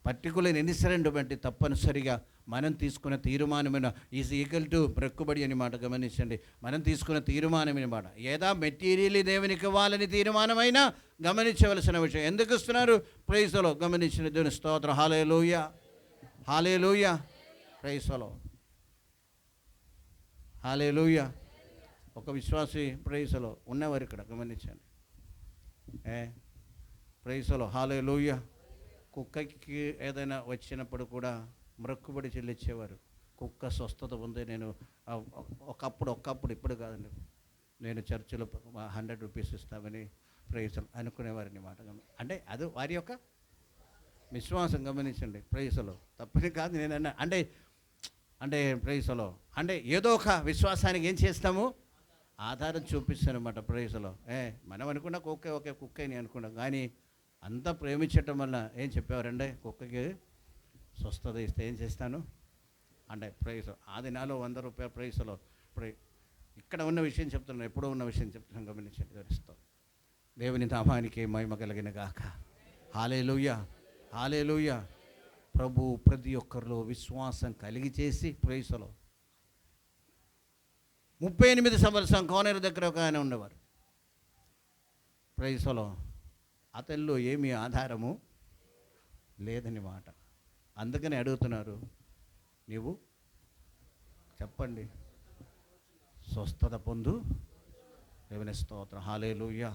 పర్టికులర్ ఇన్సిడెంట్ బట్టి తప్పనిసరిగా మనం తీసుకున్న తీర్మానమైన ఈజ్ ఈక్వల్ టు బ్రక్కుబడి అని మాట. గమనించండి, మనం తీసుకున్న తీర్మానమైన మాట ఏదా మెటీరియల్ దేవునికి ఇవ్వాలని తీర్మానమైనా గమనించవలసిన విషయం. ఎందుకు ఇస్తున్నారు? ప్రైజ్లో గమనించిన దేవుని స్తోత్రం, హల్లెలూయా, హల్లెలూయా. ప్రైజ్లో హల్లెలూయా. ఒక విశ్వాసి ప్రైజులో ఉన్నవారు ఇక్కడ గమనించండి. ప్రైజులో హల్లెలూయా. కుక్కకి ఏదైనా వచ్చినప్పుడు కూడా మ్రొక్కుబడి చెల్లించేవారు. కుక్క స్వస్థత ఉంది, నేను ఒకప్పుడు ఇప్పుడు కాదండి, నేను చర్చిలో 100 రూపీస్ ఇస్తామని ప్రైజులు అనుకునేవారిని మాట. అంటే అది వారి యొక్క విశ్వాసం గమనించండి. ప్రైజులో తప్పని కాదు నేను అంటే ప్రైజులో అంటే ఏదో ఒక విశ్వాసానికి ఏం చేస్తాము, ఆధారం చూపిస్తాను అనమాట. ప్రైజులో మనం అనుకున్న కుక్కని అనుకున్నాం, కానీ అంతా ప్రేమించటం వల్ల ఏం చెప్పేవారంటే కుక్కకి స్వస్థత ఇస్తే ఏం చేస్తాను అంటే ప్రైజ్. ఆ దినాలో 100 రూపాయల ప్రైజ్లో ఇక్కడ ఉన్న విషయం చెప్తున్నాను, ఎప్పుడో ఉన్న విషయం చెప్తున్నాను గమనించండి. వివరిస్తాం. దేవుని నామానికి మహిమ కలిగిన గాక. హల్లెలూయా, హల్లెలూయా. ప్రభు ప్రతి ఒక్కరిలో విశ్వాసం కలిగి చేసి ప్రైజ్లో 38 సంవత్సరం కోనేరు దగ్గర ఒక ఆయన ఉండేవారు. ప్రైజ్లో అతనిలో ఏమీ ఆధారము లేదని మాట. అందుకని అడుగుతున్నారు, నీవు చెప్పండి, స్వస్థత పొందు. దేవుని స్తోత్రం, హల్లెలూయా.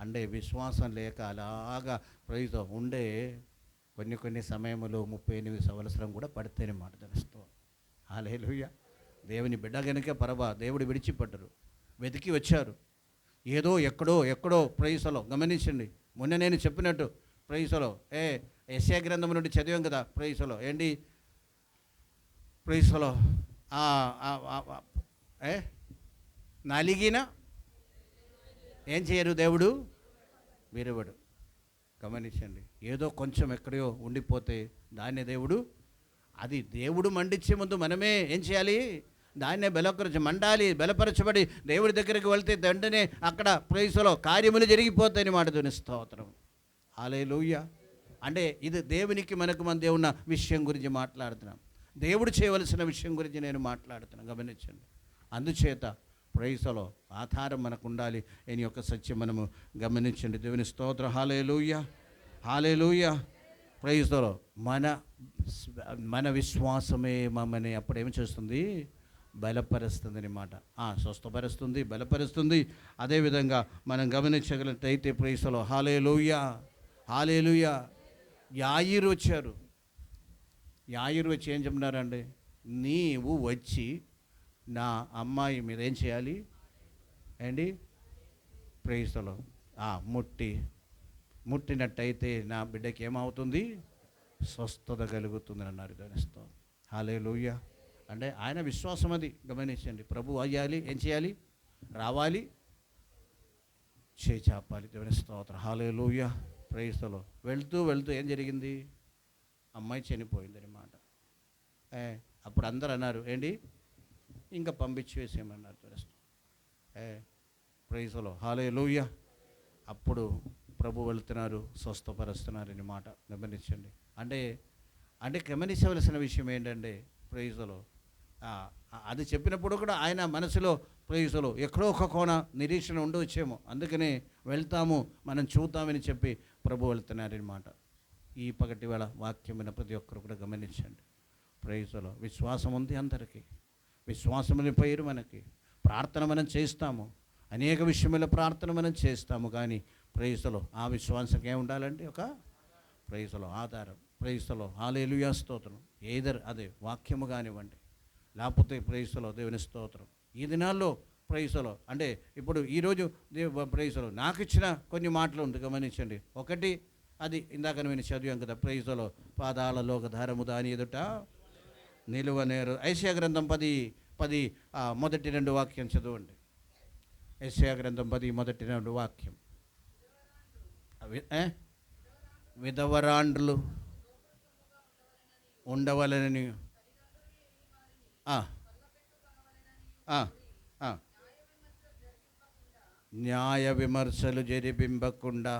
అంటే విశ్వాసం లేక అలాగా ప్రైజ్ ఉండే కొన్ని సమయంలో 38 సంవత్సరం కూడా పడితేనే మాట. తెలుస్తూ హల్లెలూయా. దేవుని బిడ్డ కనుక దేవుడు విడిచిపడ్డరు, వెతికి వచ్చారు. ఏదో ఎక్కడో ప్రైజ్లో గమనించండి. మొన్న నేను చెప్పినట్టు ప్రైజ్లో యెషయా గ్రంథం నుండి చదివాం కదా. ప్రైజ్లో ఏంటి, ప్రైజ్లో నలిగిన ఏం చేయరు దేవుడు విరవడు. గమనించండి. ఏదో కొంచెం ఎక్కడో ఉండిపోతే దాన్నే అది దేవుడు మండించే ముందు మనమే ఏం చేయాలి, దాన్నే మండాలి. బలపరచబడి దేవుడి దగ్గరికి వెళ్తే వెంటనే అక్కడ ప్రైజ్లో కార్యములు జరిగిపోతాయని మాట. దేవుని స్తోత్రం, హల్లెలూయా. అంటే ఇది దేవునికి మనకు మధ్య ఉన్న విషయం గురించి మాట్లాడుతున్నాం, దేవుడు చేయవలసిన విషయం గురించి నేను మాట్లాడుతున్నాను. గమనించండి. అందుచేత ప్రైజ్లో ఆధారం మనకు ఉండాలి అని యొక్క సత్యం మనము గమనించండి. దేవుని స్తోత్రం, హల్లెలూయా, హల్లెలూయా. ప్రైజ్లో మన విశ్వాసమే మమ్మల్ని అప్పుడు ఏమి చేస్తుంది, బలపరుస్తుంది అన్నమాట. స్వస్థపరుస్తుంది, బలపరుస్తుంది. అదేవిధంగా మనం గమనించగలిగితే ప్రైజ్లో హల్లెలూయా, హల్లెలూయా. యాయిరు వచ్చారు. యాయిరు వచ్చి ఏం చెప్తున్నారండి, నీవు వచ్చి నా అమ్మాయి మీద ఏం చేయాలి అండి, ప్రైజ్లో ముట్టినట్టయితే నా బిడ్డకి ఏమవుతుంది, స్వస్థత కలుగుతుంది అన్నారు. గమనిస్తాం. హల్లెలూయా. అంటే ఆయన విశ్వాసం అది. గమనించండి. ప్రభు అయ్యాలి, ఏం చేయాలి, రావాలి, చేయి చాపాలి. దేవుని స్తోత్రం, హల్లెలూయా. ప్రైజ్లో వెళ్తూ ఏం జరిగింది, అమ్మాయి చనిపోయింది అన్నమాట. అప్పుడు అందరూ అన్నారు ఏంటి, ఇంకా పంపించి వేసేయమన్నారు. ప్రైజ్లో హల్లెలూయా. అప్పుడు ప్రభు వెళ్తున్నారు, స్వస్థపరుస్తున్నారు అన్నమాట. గమనించండి. అంటే గమనించవలసిన విషయం ఏంటంటే ప్రైజ్లో అది చెప్పినప్పుడు కూడా ఆయన మనసులో ప్రైజ్లో ఎక్కడో ఒక కోణ నిరీక్షణ ఉండవచ్చేమో, అందుకనే వెళ్తాము, మనం చూద్దామని చెప్పి ప్రభు వెళ్తున్నారన్నమాట. ఈ పగటి వేళ వాక్యమైన ప్రతి ఒక్కరు కూడా గమనించండి. ప్రైజ్లో విశ్వాసం ఉంది అందరికీ, విశ్వాసమని పేరు మనకి. ప్రార్థన మనం చేస్తాము, అనేక విషయముల ప్రార్థన మనం చేస్తాము, కానీ ప్రైజ్లో ఆ విశ్వాసం ఏముండాలంటే ఒక ప్రైజ్లో ఆధారం. ప్రైజ్లో హల్లెలూయా, స్తోత్రం. ఏదర్ అదే వాక్యము కానివ్వండి, లేకపోతే ప్రైజ్లో దేవుని స్తోత్రం. ఈ దినాల్లో ప్రైజ్లో అంటే ఇప్పుడు ఈరోజు ప్రైజ్లో నాకు ఇచ్చిన కొన్ని మాటలు ఉంది. గమనించండి. ఒకటి అది ఇందాక నేను చదివాం కదా, ప్రైజ్లో పాదాలలో ఒక దారము దాని ఎదుట నిలువనేరు. యెషయా గ్రంథం 10 మొదటి 2 వాక్యం చదవండి. యెషయా గ్రంథం 10 మొదటి 2 వాక్యం. విధవరాండ్రులు ఉండవలనని న్యాయ విమర్శలు జరిపింపకుండా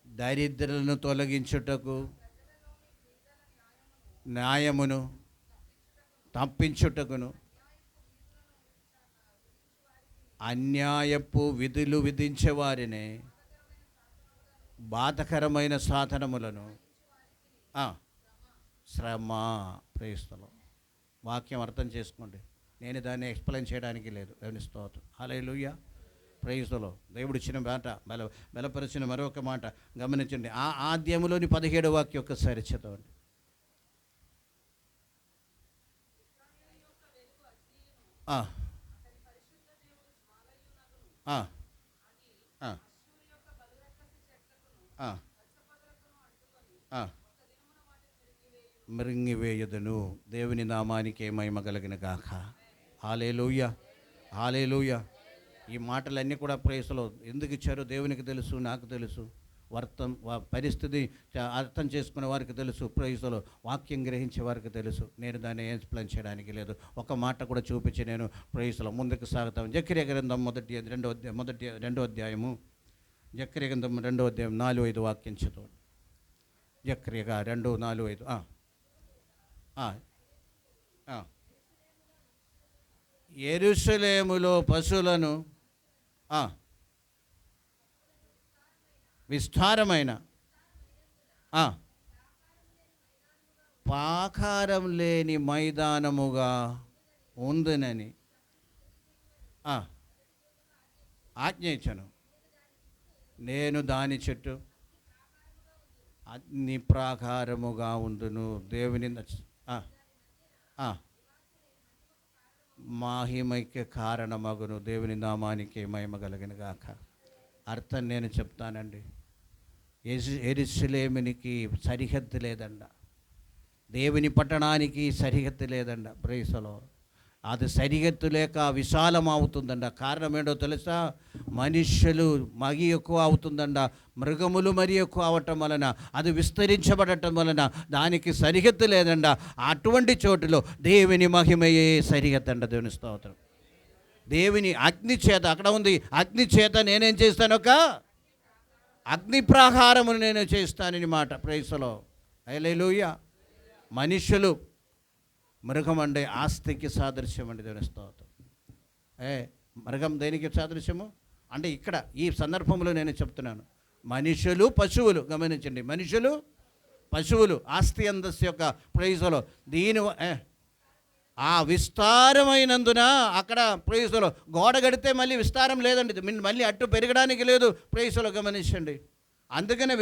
దరిద్రులను తొలగించుటకు న్యాయమును తప్పించుటకును అన్యాయపు విధులు విధించేవారిని బాధకరమైన సాధనములను శ్రమ ప్రేస్తలో వాక్యం అర్థం చేసుకోండి. నేను దాన్ని ఎక్స్ప్లెయిన్ చేయడానికి లేదు. దేవుని స్తోత్రం. హల్లెలూయా. ప్రైజ్లో దేవుడు ఇచ్చిన మాట బలపరిచిన మరొక మాట గమనించండి. ఆ ఆద్యములోని 17వ వాక్యం ఒక్కసారి చదవండి. ఆ, ఆ, ఆ, ఆ, ఆ. మృంగివేయుదును. దేవుని నామానికి మహిమ కలుగును గాక. హల్లెలూయా, హల్లెలూయా. ఈ మాటలన్నీ కూడా ప్రేయస్లో ఎందుకు ఇచ్చారో దేవునికి తెలుసు, నాకు తెలుసు. పరిస్థితి అర్థం చేసుకునే వారికి తెలుసు. ప్రేయస్లో వాక్యం గ్రహించే వారికి తెలుసు. నేను దాన్ని ఎక్స్ప్లెయిన్ చేయడానికి లేదు. ఒక మాట కూడా చూపించి నేను ప్రేయస్లో ముందుకు సాగుతాను. జకర్యా గ్రంథం రెండో అధ్యాయము జకర్యా గ్రంథం 2వ అధ్యాయం 4-5 వాక్యం చదవండి. జకర్యా 2:4-5. యెరూషలేములో పశువులను విస్తారమైన ప్రాకారం లేని మైదానముగా ఉందునని ఆజ్ఞ ఇచ్చాను. నేను దాని చుట్టూ అగ్ని ప్రాకారముగా ఉండును. దేవుని మహిమకి కారణమగును. దేవుని నామానికి మహిమ కలుగును గాక. అర్థం నేను చెప్తానండి. యెరూషలేమునికి సరిహద్దు లేదండ. దేవుని పట్టణానికి సరిహద్దు లేదండ. ప్రేసలో అది సరిహద్దు లేక విశాలం అవుతుందండ. కారణం ఏంటో తెలుసా? మనుష్యులు మగి ఎక్కువ అవుతుందండ. మృగములు మరి ఎక్కువ అవటం వలన, అది విస్తరించబడటం వలన దానికి సరిహద్దు లేదండ. అటువంటి చోటులో దేవుని మహిమయే సరిహద్దు అండ. దేవుని స్తోత్రం. దేవుని అగ్ని చేత, అక్కడ ఉంది, అగ్ని చేత నేనేం చేస్తాను? ఒక అగ్ని ప్రాకారమును నేను చేస్తానని మాట. ప్రైస్లో హల్లెలూయా. మనుష్యులు మృగం అంటే ఆస్తికి సాదృశ్యం అండి. దేవుని స్తోత్రం. మృగం దేనికి సాదృశ్యము అంటే ఇక్కడ ఈ సందర్భంలో నేను చెప్తున్నాను. మనుషులు పశువులు, గమనించండి. మనుషులు పశువులు ఆస్తి అంతస్తు యొక్క ప్రైజ్లో దీని విస్తారమైనందున అక్కడ ప్రైజ్లో గోడ కడితే మళ్ళీ విస్తారం లేదండి. మళ్ళీ అట్టు పెరగడానికి లేదు. ప్రైజ్లో గమనించండి. అందుకనే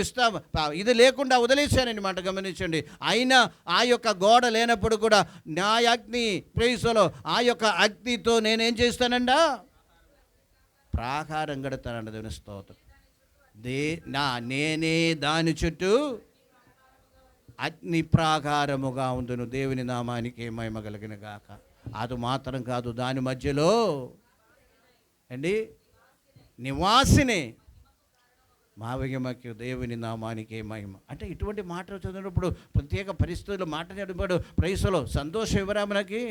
ఇది లేకుండా వదిలేశానని మాట. గమనించండి. అయినా ఆ యొక్క గోడ లేనప్పుడు కూడా నా అగ్ని ప్రైజ్లో ఆ యొక్క అగ్నితో నేనేం చేస్తానండా? ప్రాకారం కడతానంట. దేవుని స్తోత్రం. నేనే దాని చుట్టూ అగ్ని ప్రాకారముగా ఉండును. దేవుని నామానికి మహిమ కలుగును గాక. అది మాత్రం కాదు, దాని మధ్యలో నివాసిని మహిమకి దేవుని నామానికి మహిమ. అంటే ఇటువంటి మాటలు చదివినప్పుడు ప్రత్యేక పరిస్థితుల్లో మాట్లాడినప్పుడు ప్రైస్లో సంతోషం ఇవ్వరా మనకి?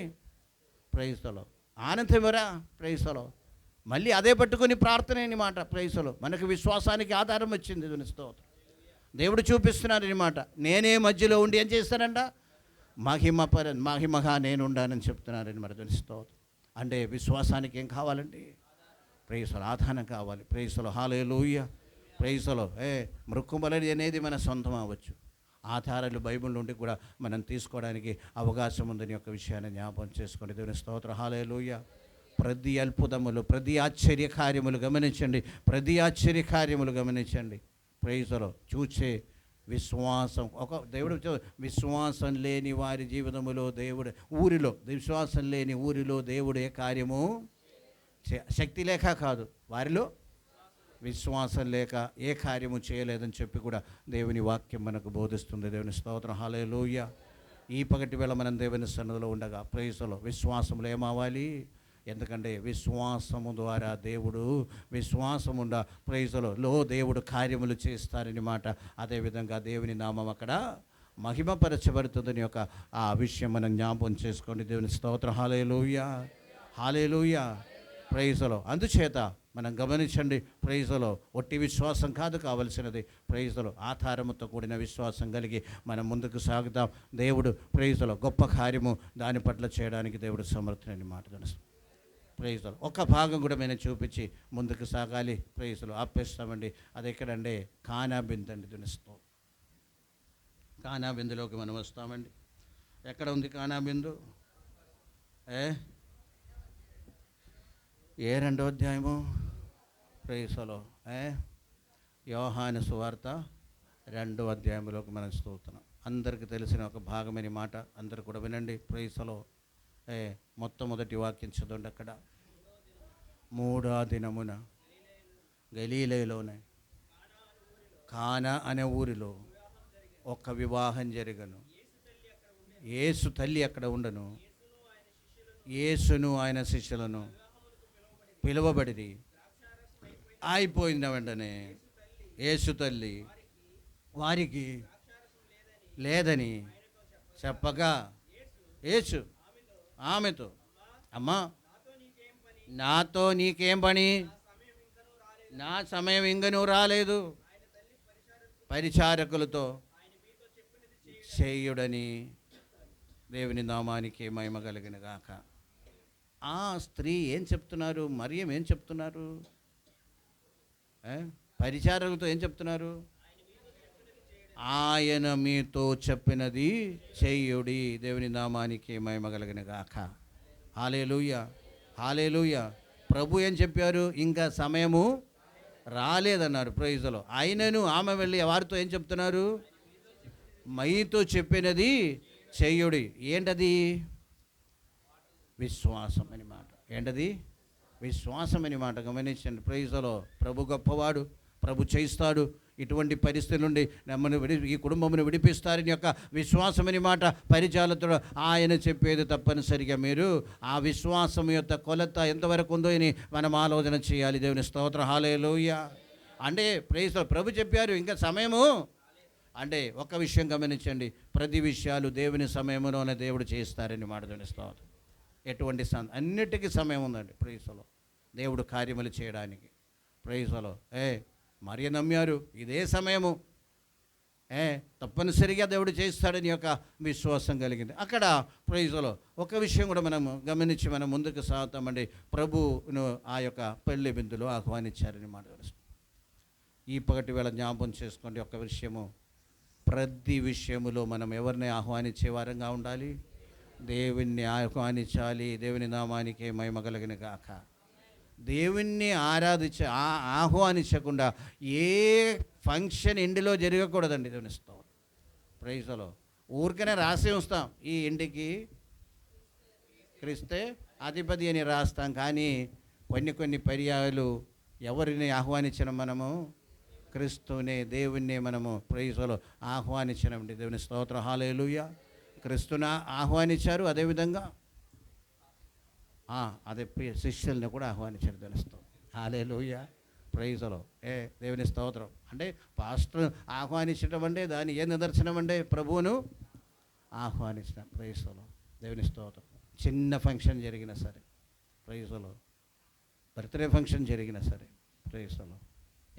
ప్రైస్లో ఆనందం ఇవ్వరా? ప్రైస్లో మళ్ళీ అదే పట్టుకొని ప్రార్థన అని మాట. ప్రైస్లో మనకు విశ్వాసానికి ఆధారం వచ్చింది. దేవుని స్తోత్రం. దేవుడు చూపిస్తున్నారని మాట. నేనే మధ్యలో ఉండి ఏం చేస్తానంట? మహిమగా నేను ఉండానని చెప్తున్నారని మాట. దేవుని స్తోత్రం. అంటే విశ్వాసానికి ఏం కావాలండి? ప్రైస్లో ఆధారం కావాలి. ప్రైస్లో హల్లెలూయా. ప్రైజ్లో మృక్కుమలది అనేది మన సొంతం అవ్వచ్చు. ఆధారాలు బైబిల్ నుండి కూడా మనం తీసుకోవడానికి అవకాశం ఉందని యొక్క విషయాన్ని జ్ఞాపకం చేసుకోండి. దేవుని స్తోత్రం. హల్లెలూయా. ప్రతి అద్భుతములు, ప్రతి ఆశ్చర్యకార్యములు గమనించండి. ప్రతి ఆశ్చర్యకార్యములు గమనించండి. ప్రైజ్లో చూచే విశ్వాసం. దేవుడు విశ్వాసం లేని వారి జీవితములో విశ్వాసం లేని ఊరిలో దేవుడు ఏ కార్యము శక్తి లేక కాదు, వారిలో విశ్వాసం లేక ఏ కార్యము చేయలేదని చెప్పి కూడా దేవుని వాక్యం మనకు బోధిస్తుంది. దేవుని స్తోత్రం. హల్లెలూయా. ఈ పగటి వేళ మనం దేవుని సన్నిధిలో ఉండగా ప్రైజ్లో విశ్వాసములు ఏమవ్వాలి? ఎందుకంటే విశ్వాసము ద్వారా విశ్వాసముండ ప్రైజ్లో దేవుడు కార్యములు చేస్తారని మాట. అదేవిధంగా దేవుని నామం అక్కడ మహిమపరచబడుతుందని యొక్క ఆ విషయం మనం జ్ఞాపకం చేసుకోండి. దేవుని స్తోత్రం. Hallelujah, hallelujah. ప్రైజ్లో అందుచేత మనం గమనించండి. ప్రైజ్లో ఒట్టి విశ్వాసం కాదు కావలసినది. ప్రైజ్లో ఆధారముతో కూడిన విశ్వాసం కలిగి మనం ముందుకు సాగుతాం. దేవుడు ప్రైజ్లో గొప్ప కార్యము దాని పట్ల చేయడానికి దేవుడు సమర్థుడని మాట. ప్రైజ్లో ఒక భాగం కూడా మేము చూపించి ముందుకు సాగాలి. ప్రైజ్లో ఆపేస్తామండి. అది ఎక్కడండి? కానా బిందు అండి. దునిస్తాం. కానా బిందులోకి మనం వస్తామండి. ఎక్కడ ఉంది కానా బిందు? ఏ రెండో అధ్యాయము ప్రైసలో యోహాను సువార్త 2వ అధ్యాయంలోకి మనం చదువుతున్నాం. అందరికీ తెలిసిన ఒక భాగమైన మాట అందరు కూడా వినండి. ప్రైసలో మొట్టమొదటి వాక్యం చదవండి. అక్కడ 3వ దినమున గలీలయలోనే కానా అనే ఊరిలో ఒక వివాహం జరగను. యేసు తల్లి అక్కడ ఉండను. యేసును ఆయన శిష్యులను పిలువబడిది. అయిపోయిన వెంటనే యేసు తల్లి వారికి లేదని చెప్పగా యేసు ఆమెతో, అమ్మా, నాతో నీకేం పని? నా సమయం ఇంకనూ రాలేదు. పరిచారకులతో చేయుడని దేవుని నామానికి మహిమ కలిగిన గాక. ఆ స్త్రీ ఏం చెప్తున్నారు? మరియం ఏం చెప్తున్నారు? పరిచారకులతో ఏం చెప్తున్నారు? ఆయన మీతో చెప్పినది చేయుడి. దేవుని నామానికి మహిమ కలిగిన గాక. హల్లెలూయా, హల్లెలూయా. ప్రభు ఏం చెప్పారు? ఇంకా సమయము రాలేదన్నారు. ప్రైజ్లో ఆయనను ఆమె వెళ్ళి వారితో ఏం చెప్తున్నారు? మీతో చెప్పినది చేయుడి. ఏంటది? విశ్వాసం అని మాట. ఏంటది? విశ్వాసం అని మాట. గమనించండి. ప్రైజ్లో ప్రభు గొప్పవాడు, ప్రభు చేయిస్తాడు. ఇటువంటి పరిస్థితి నుండి నమ్మను ఈ కుటుంబమును విడిపిస్తారని యొక్క విశ్వాసమని మాట. పరిచాలతో ఆయన చెప్పేది తప్పనిసరిగా మీరు ఆ విశ్వాసం యొక్క కొలత ఎంతవరకు ఉందో అని మనం ఆలోచన చేయాలి. దేవుని స్తోత్రం. హల్లెలూయా. అంటే ప్రభు చెప్పారు ఇంకా సమయము అంటే ఒక విషయం గమనించండి. ప్రతి విషయాలు దేవుని సమయంలోనే దేవుడు చేయిస్తారని మాట. దేవుని స్తోత్రం. ఎటువంటి అన్నిటికీ సమయం ఉందండి ప్రైజ్లో దేవుడు కార్యములు చేయడానికి. ప్రైజ్లో మరి నమ్మారు, ఇదే సమయము తప్పనిసరిగా దేవుడు చేస్తాడని యొక్క విశ్వాసం కలిగింది. అక్కడ ప్రైజ్లో ఒక విషయం కూడా మనం గమనించి మనం ముందుకు సాగుతామండి. ప్రభువును ఆ యొక్క పెళ్లి బిందులో ఆహ్వానించారని మాట. ఈ పగటి వేళ జ్ఞాపకం చేసుకోండి ఒక విషయము. ప్రతి విషయములో మనం ఎవరిని ఆహ్వానించే వారంగా ఉండాలి? దేవుణ్ణి ఆహ్వానించాలి. దేవుని నామానికి మహిమ కలిగిన గాక. దేవుణ్ణి ఆహ్వానించకుండా ఏ ఫంక్షన్ ఇంటిలో జరగకూడదండి. దేవుని స్తోత్రం. ప్రైజ్లో ఊరికనే రాసి ఉంచుతాం, ఈ ఇంటికి క్రీస్తే అధిపతి అని రాస్తాం. కానీ కొన్ని పర్యాయాలు ఎవరిని ఆహ్వానించిన మనము? క్రీస్తునే, దేవుణ్ణి మనము ప్రైజ్లో ఆహ్వానించినామండి. దేవుని స్తోత్రం. హల్లెలూయా. క్రీస్తుని ఆహ్వానించారు. అదేవిధంగా అదే శిష్యుల్ని కూడా ఆహ్వానించారు. దేవుని స్తోత్రం. హల్లెలూయా. ప్రైజ్లో దేవుని స్తోత్రం. అంటే పాస్టర్ ఆహ్వానించడం అంటే దాని ఏ నిదర్శనం అంటే ప్రభువును ఆహ్వానించడం. ప్రైజ్లో దేవుని స్తోత్రం. చిన్న ఫంక్షన్ జరిగినా సరే, ప్రైజ్లో బర్త్డే ఫంక్షన్ జరిగినా సరే, ప్రైజ్లో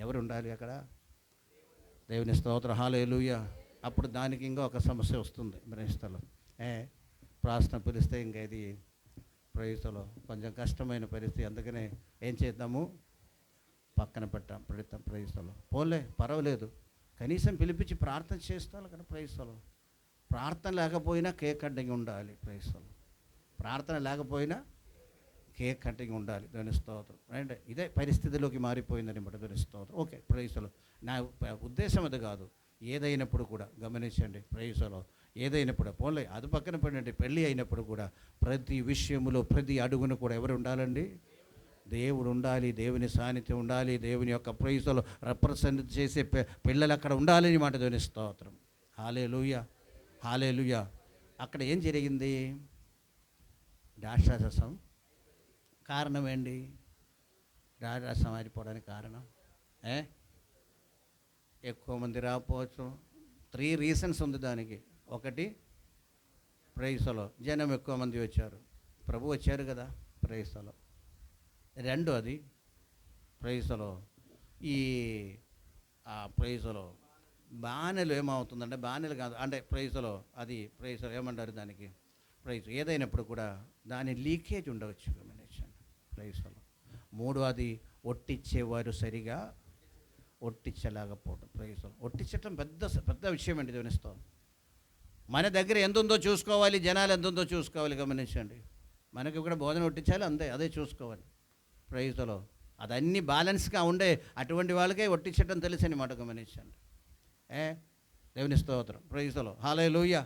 ఎవరు ఉండాలి అక్కడ? దేవుని స్తోత్రం. హల్లెలూయా. అప్పుడు దానికి ఇంకా ఒక సమస్య వస్తుంది. ప్రైజ్లో ప్రార్థన పిలిస్తే ఇంకా ఇది ప్రైజ్లో కొంచెం కష్టమైన పరిస్థితి. అందుకనే ఏం చేద్దాము? పక్కన పెడతాం. ప్రైజ్లో పోలే పర్వాలేదు, కనీసం పిలిపించి ప్రార్థన చేస్తాను కదా. ప్రైజ్లో ప్రార్థన లేకపోయినా కేక్ కటింగ్ ఉండాలి. ప్రైజ్లో ప్రార్థన లేకపోయినా కేక్ కటింగ్ ఉండాలి. దేవుని స్తోత్రం. అంటే ఇదే పరిస్థితిలోకి మారిపోయిందని బట్టి దేవుని స్తోత్రం. ఓకే, ప్రైజ్లో నా ఉద్దేశం అది కాదు. ఏదైనప్పుడు కూడా గమనించండి. ప్రైజ్లో ఏదైనప్పుడు పోలే అది పక్కన పడండి. పెళ్ళి అయినప్పుడు కూడా ప్రతి విషయంలో ప్రతి అడుగును కూడా ఎవరు ఉండాలండి? దేవుడు ఉండాలి. దేవుని సాన్నిధ్యం ఉండాలి. దేవుని యొక్క ప్రైజ్లో రిప్రజెంట్ చేసే పిల్లలు అక్కడ ఉండాలని మాట. దేవుని స్తోత్రం. హల్లెలూయా, హల్లెలూయా. అక్కడ ఏం జరిగింది? ద్రాక్షారసం. కారణం ఏంటి? ద్రాక్షారసం మారిపోవడానికి కారణం ఎక్కువ మంది రాకపోవచ్చు. 3 రీజన్స్ ఉంది దానికి. ఒకటి, ప్రైజ్లో జనం ఎక్కువ మంది వచ్చారు, ప్రభు వచ్చారు కదా ప్రైజ్లో. రెండోది ప్రైజ్లో ఈ ప్రైజ్లో బాణలు ఏమవుతుందంటే, బాణలు కాదు అంటే ప్రైజ్లో అది ప్రైజ్లో ఏమంటారు దానికి? ప్రైజ్ ఏదైనప్పుడు కూడా దాని లీకేజ్ ఉండవచ్చు. గమనించండి ప్రైజ్లో. మూడోది ఒట్టిచ్చేవారు సరిగా ఒట్టించలేకపోవడం. ప్రైజ్లో ఒట్టించటం పెద్ద విషయం అండి. దేవుని స్తోత్రం. మన దగ్గర ఎంత ఉందో చూసుకోవాలి, జనాలు ఎంత ఉందో చూసుకోవాలి. గమనించండి. మనకి కూడా బోధన ఒట్టించాలి, అదే చూసుకోవాలి. ప్రైజ్లో అదన్నీ బ్యాలెన్స్గా ఉండే అటువంటి వాళ్ళకే ఒట్టించడం తెలుసని మాట గమనించండి. దేవుని స్తోత్రం, ప్రైజ్లో హల్లెలూయా.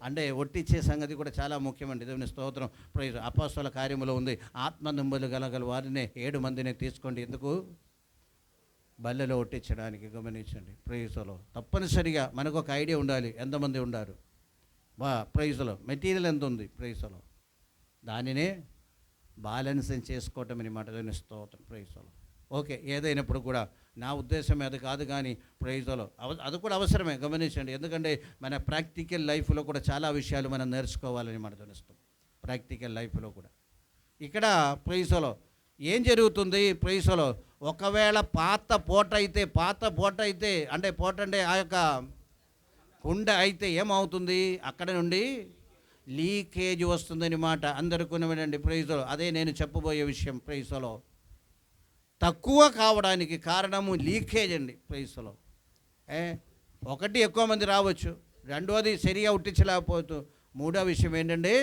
అంటే ఒట్టిచ్చే సంగతి కూడా చాలా ముఖ్యమండి. దేవుని స్తోత్రం, ప్రైజ్. అపోస్తల కార్యములో ఉంది, ఆత్మ నింబలు గలగల వారినే 7 మందిని తీసుకోండి. ఎందుకు? బల్లెలో ఒట్టించడానికి. గమనించండి ప్రైజ్లో. తప్పనిసరిగా మనకు ఒక ఐడియా ఉండాలి, ఎంతమంది ఉండారు ప్రైజ్లో, మెటీరియల్ ఎంత ఉంది ప్రైజ్లో, దానినే బ్యాలెన్స్ చేసుకోవటం అనమాట. దేవుని స్తోత్రం, ప్రైజ్లో. ఓకే, ఏదైనప్పుడు కూడా నా ఉద్దేశం అది కాదు, కానీ ప్రైజ్లో అది కూడా అవసరమే. గమనించండి, ఎందుకంటే మన ప్రాక్టికల్ లైఫ్లో కూడా చాలా విషయాలు మనం నేర్చుకోవాలని మనం తెలుస్తాం. ప్రాక్టికల్ లైఫ్లో కూడా ఇక్కడ ప్రైజ్లో ఏం జరుగుతుంది? ప్రైజ్లో ఒకవేళ పాత పోట అయితే అంటే పోట అంటే ఆ యొక్క కుండ అయితే ఏమవుతుంది? అక్కడ నుండి లీకేజ్ వస్తుందని మాట. అందరూ కొనవినండి ప్రైజ్లో. అదే నేను చెప్పబోయే విషయం. ప్రైజ్లో తక్కువ కావడానికి కారణము లీకేజ్ అండి. ప్రైజ్లో ఒకటి ఎక్కువ మంది రావచ్చు, రెండోది సరిగా ఉట్టించలేకపోతూ, మూడో విషయం ఏంటంటే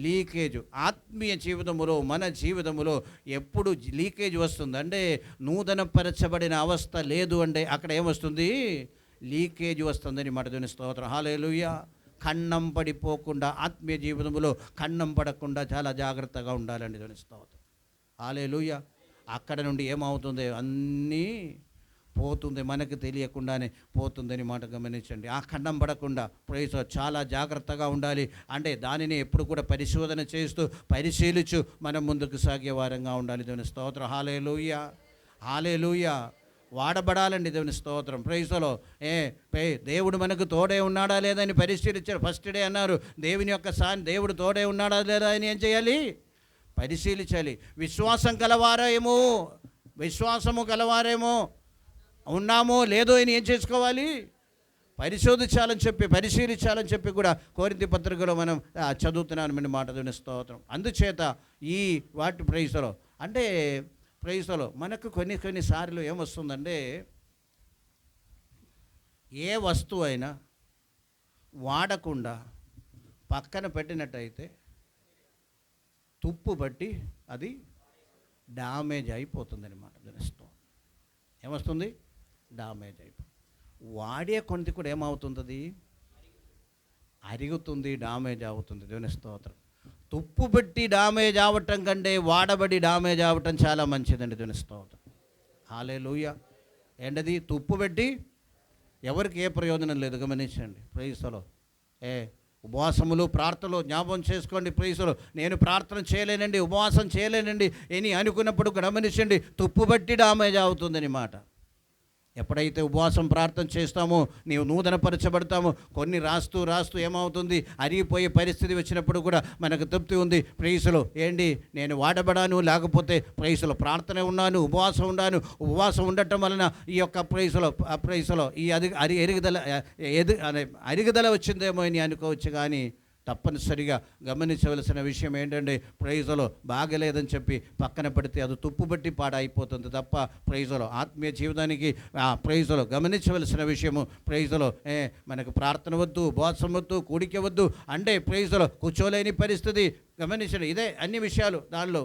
లీకేజ్. ఆత్మీయ జీవితంలో మన జీవితంలో ఎప్పుడు లీకేజ్ వస్తుంది అంటే నూతనపరచబడిన అవస్థ లేదు అంటే అక్కడ ఏమొస్తుంది? లీకేజ్ వస్తుందని మాట. దేవుని స్తోత్రం, హల్లెలూయా. కన్నం పడిపోకుండా, ఆత్మీయ జీవితంలో కన్నం పడకుండా చాలా జాగ్రత్తగా ఉండాలండి. దేవుని స్తోత్రం, హల్లెలూయా. అక్కడ నుండి ఏమవుతుంది? అన్నీ పోతుంది, మనకు తెలియకుండానే పోతుందని మాట గమనించండి. ఆ కన్నం పడకుండా ప్రైజ్ చాలా జాగ్రత్తగా ఉండాలి. అంటే దానిని ఎప్పుడు కూడా పరిశోధన చేస్తూ పరిశీలించు మనం ముందుకు సాగే వారంగా ఉండాలి. దేవుని స్తోత్రం, హల్లెలూయా, హల్లెలూయా. వాడబడాలండి. దేవుని స్తోత్రం, ప్రైజ్లో. దేవుడు మనకు తోడే ఉన్నాడా లేదా అని పరిశీలించారు. ఫస్ట్ డే అన్నారు, దేవుని యొక్క దేవుడు తోడే ఉన్నాడా లేదా అని ఏం చేయాలి? పరిశీలించాలి. విశ్వాసము గలవారేమో ఉన్నామో లేదో అని ఏం చేసుకోవాలి? పరిశీలించాలని చెప్పి కూడా కొరింథీ పత్రికలో మనం చదువుతున్నాను మాట. దేవుని స్తోత్రం. అందుచేత ఈ వాటి ప్రైజ్లో అంటే ప్రైజ్లో మనకు కొన్నిసార్లు ఏమొస్తుందంటే, ఏ వస్తువు అయినా వాడకుండా పక్కన పెట్టినట్టయితే తుప్పు బట్టి అది డ్యామేజ్ అయిపోతుంది అనమాట. తెలుస్తూ ఏమొస్తుంది? డ్యామేజ్ అయిపోతుంది. వాడే కొద్ది కూడా ఏమవుతుంది? అరుగుతుంది, డ్యామేజ్ అవుతుంది. దేవుని స్తోత్రం. తుప్పు పెట్టి డ్యామేజ్ అవ్వటం కంటే వాడబడి డ్యామేజ్ అవ్వటం చాలా మంచిదండి. దేవుని స్తోత్రం, హల్లెలూయా. ఏంటది? తుప్పు పెట్టి ఎవరికి ఏ ప్రయోజనం లేదు. గమనించండి ప్రైజ్లో. ఉపవాసములు ప్రార్థనలు జ్ఞాపకం చేసుకోండి. ప్రైజ్లో నేను ప్రార్థన చేయలేనండి, ఉపవాసం చేయలేనండి అని అనుకున్నప్పుడు గమనించండి, తుప్పు బట్టి డామేజ్ అవుతుందని మాట. ఎప్పుడైతే ఉపవాసం ప్రార్థన చేస్తామో నీవు నూతనపరచబడతామో, కొన్ని రాస్తూ ఏమవుతుంది? అరిగిపోయే పరిస్థితి వచ్చినప్పుడు కూడా మనకు తృప్తి ఉంది. ప్రైజ్లో ఏంటి? నేను వాడబడాను, లేకపోతే ప్రైజ్లో ప్రార్థన ఉన్నాను, ఉపవాసం ఉండటం వలన ఈ యొక్క ప్రైజ్లో ఈ అరుగుదల వచ్చిందేమో అని అనుకోవచ్చు. కానీ తప్పనిసరిగా గమనించవలసిన విషయం ఏంటంటే, ప్రైజ్లో బాగలేదని చెప్పి పక్కన పెడితే అది తుప్పు బట్టి పాడైపోతుంది తప్ప ప్రైజ్లో ఆత్మీయ జీవితానికి ప్రైజ్లో గమనించవలసిన విషయము. ప్రైజ్లో మనకు ప్రార్థన వద్దు, ఉపవాసం వద్దు, కూడిక వద్దు అంటే ప్రైజ్లో కూర్చోలేని పరిస్థితి. గమనించండి, ఇదే అన్ని విషయాలు దానిలో.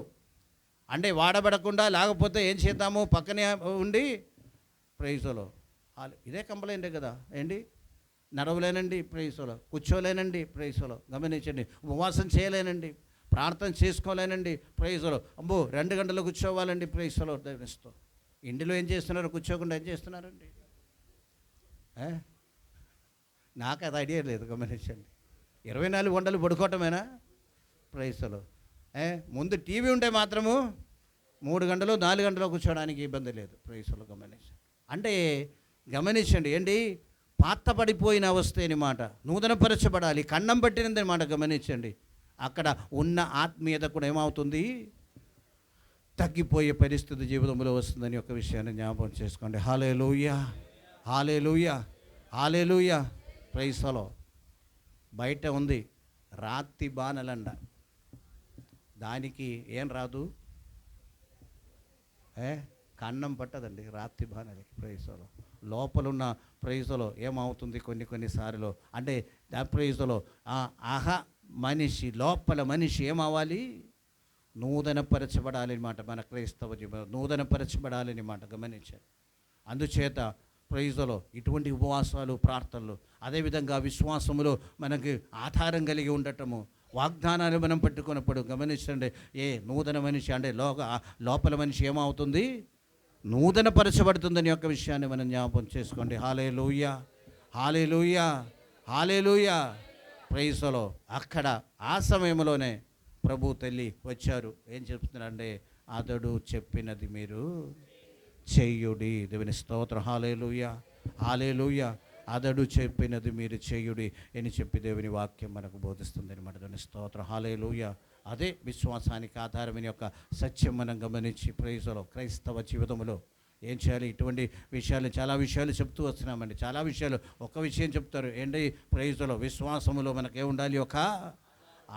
అంటే వాడబడకుండా లేకపోతే ఏం చేద్దాము? పక్కనే ఉండి ప్రైజ్లో ఇదే కంప్లైంటే కదా. ఏంటి? నడవలేనండి ప్రైజ్లో, కూర్చోలేనండి ప్రైజ్లో. గమనించండి, ఉపవాసం చేయలేనండి, ప్రార్థన చేసుకోలేనండి ప్రైజ్లో. 2 గంటలు కూర్చోవాలండి ప్రైజ్లో. దేవునిస్తూ ఇంటిలో ఏం చేస్తున్నారు? కూర్చోకుండా ఏం చేస్తున్నారండి? నాకు అది ఐడియా లేదు. గమనించండి, 24 గంటలు పడుకోవటమేనా ప్రైజ్లో? ముందు టీవీ ఉంటే మాత్రము 3 గంటలు 4 గంటలు కూర్చోవడానికి ఇబ్బంది లేదు ప్రైజ్లో. గమనించండి, అంటే గమనించండి ఏంటి? పాత పడిపోయిన అవస్థ అనమాట. నూతనపరచబడాలి, కన్నం పట్టినదని మాట. గమనించండి, అక్కడ ఉన్న ఆత్మీయత కూడా ఏమవుతుంది? తగ్గిపోయే పరిస్థితి జీవితంలో వస్తుందని ఒక విషయాన్ని జ్ఞాపకం చేసుకోండి. హల్లెలూయా, హల్లెలూయా, హల్లెలూయా. ప్రైజ్లో బయట ఉంది రాతి బాణలండ, దానికి ఏం రాదు? కన్నం పట్టదండి రాతి బాణలకి. ప్రైజ్లో లోపలున్న ప్రైజ్లో ఏమవుతుంది? కొన్నిసార్లు అంటే ప్రైజ్లో మనిషి లోపల మనిషి ఏమవ్వాలి? నూతనపరచబడాలి మాట. మన క్రైస్తవ జీవితం నూతనపరచబడాలని మాట గమనించారు. అందుచేత ప్రైజ్లో ఇటువంటి ఉపవాసాలు, ప్రార్థనలు, అదేవిధంగా విశ్వాసములో మనకి ఆధారం కలిగి ఉండటము, వాగ్దానాలు మనం పట్టుకున్నప్పుడు గమనించండి, నూతన మనిషి అంటే లోపల మనిషి ఏమవుతుంది? నూతనపరచబడుతుందని యొక్క విషయాన్ని మనం జ్ఞాపకం చేసుకోండి. హల్లెలూయా, హల్లెలూయా, హల్లెలూయా. ప్రైజ్లో అక్కడ ఆ సమయంలోనే ప్రభు తల్లి వచ్చారు. ఏం చెప్తున్నారంటే, అతడు చెప్పినది మీరు చెయ్యుడి. దేవుని స్తోత్రం. హల్లెలూయా, హల్లెలూయా. అతడు చెప్పినది మీరు చెయ్యుడి అని చెప్పి దేవుని వాక్యం మనకు బోధిస్తుంది అనమాట. దేవుని స్తోత్రం. హల్లెలూయా. అదే విశ్వాసానికి ఆధారమైన యొక్క సత్యం మనం గమనించి ప్రైజ్లో క్రైస్తవ జీవితంలో ఏం చేయాలి? ఇటువంటి విషయాలు, చాలా విషయాలు చెప్తూ వస్తున్నామండి. చాలా విషయాలు, ఒక విషయం చెప్తారు ఏంటి? ప్రైజ్లో విశ్వాసములో మనకే ఉండాలి, ఒక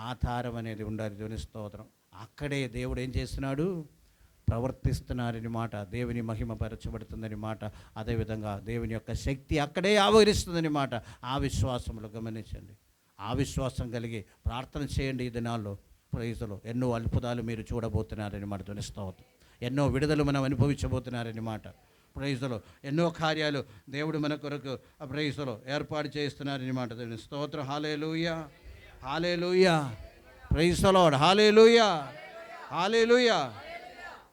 ఆధారం అనేది ఉండాలి. దేవుని స్తోత్రం. అక్కడే దేవుడు ఏం చేస్తున్నాడు? ప్రవర్తిస్తున్నారని మాట. దేవుని మహిమపరచబడుతుందని మాట. అదేవిధంగా దేవుని యొక్క శక్తి అక్కడే ఆవరిస్తుందని మాట. ఆ విశ్వాసంలో గమనించండి. ఆ విశ్వాసం కలిగి ప్రార్థన చేయండి. ఈ దినాల్లో ప్రైజ్లో ఎన్నో అద్భుతాలు మీరు చూడబోతున్నారని మాట. దేవుని స్తోత్రం. ఎన్నో విడుదలు మనం అనుభవించబోతున్నారని మాట. ప్రైజ్లో ఎన్నో కార్యాలు దేవుడు మన కొరకు ప్రైజ్లో ఏర్పాటు చేస్తున్నారని మాట. దేవుని స్తోత్రం. Hallelujah, hallelujah. Praise the Lord. Hallelujah, hallelujah.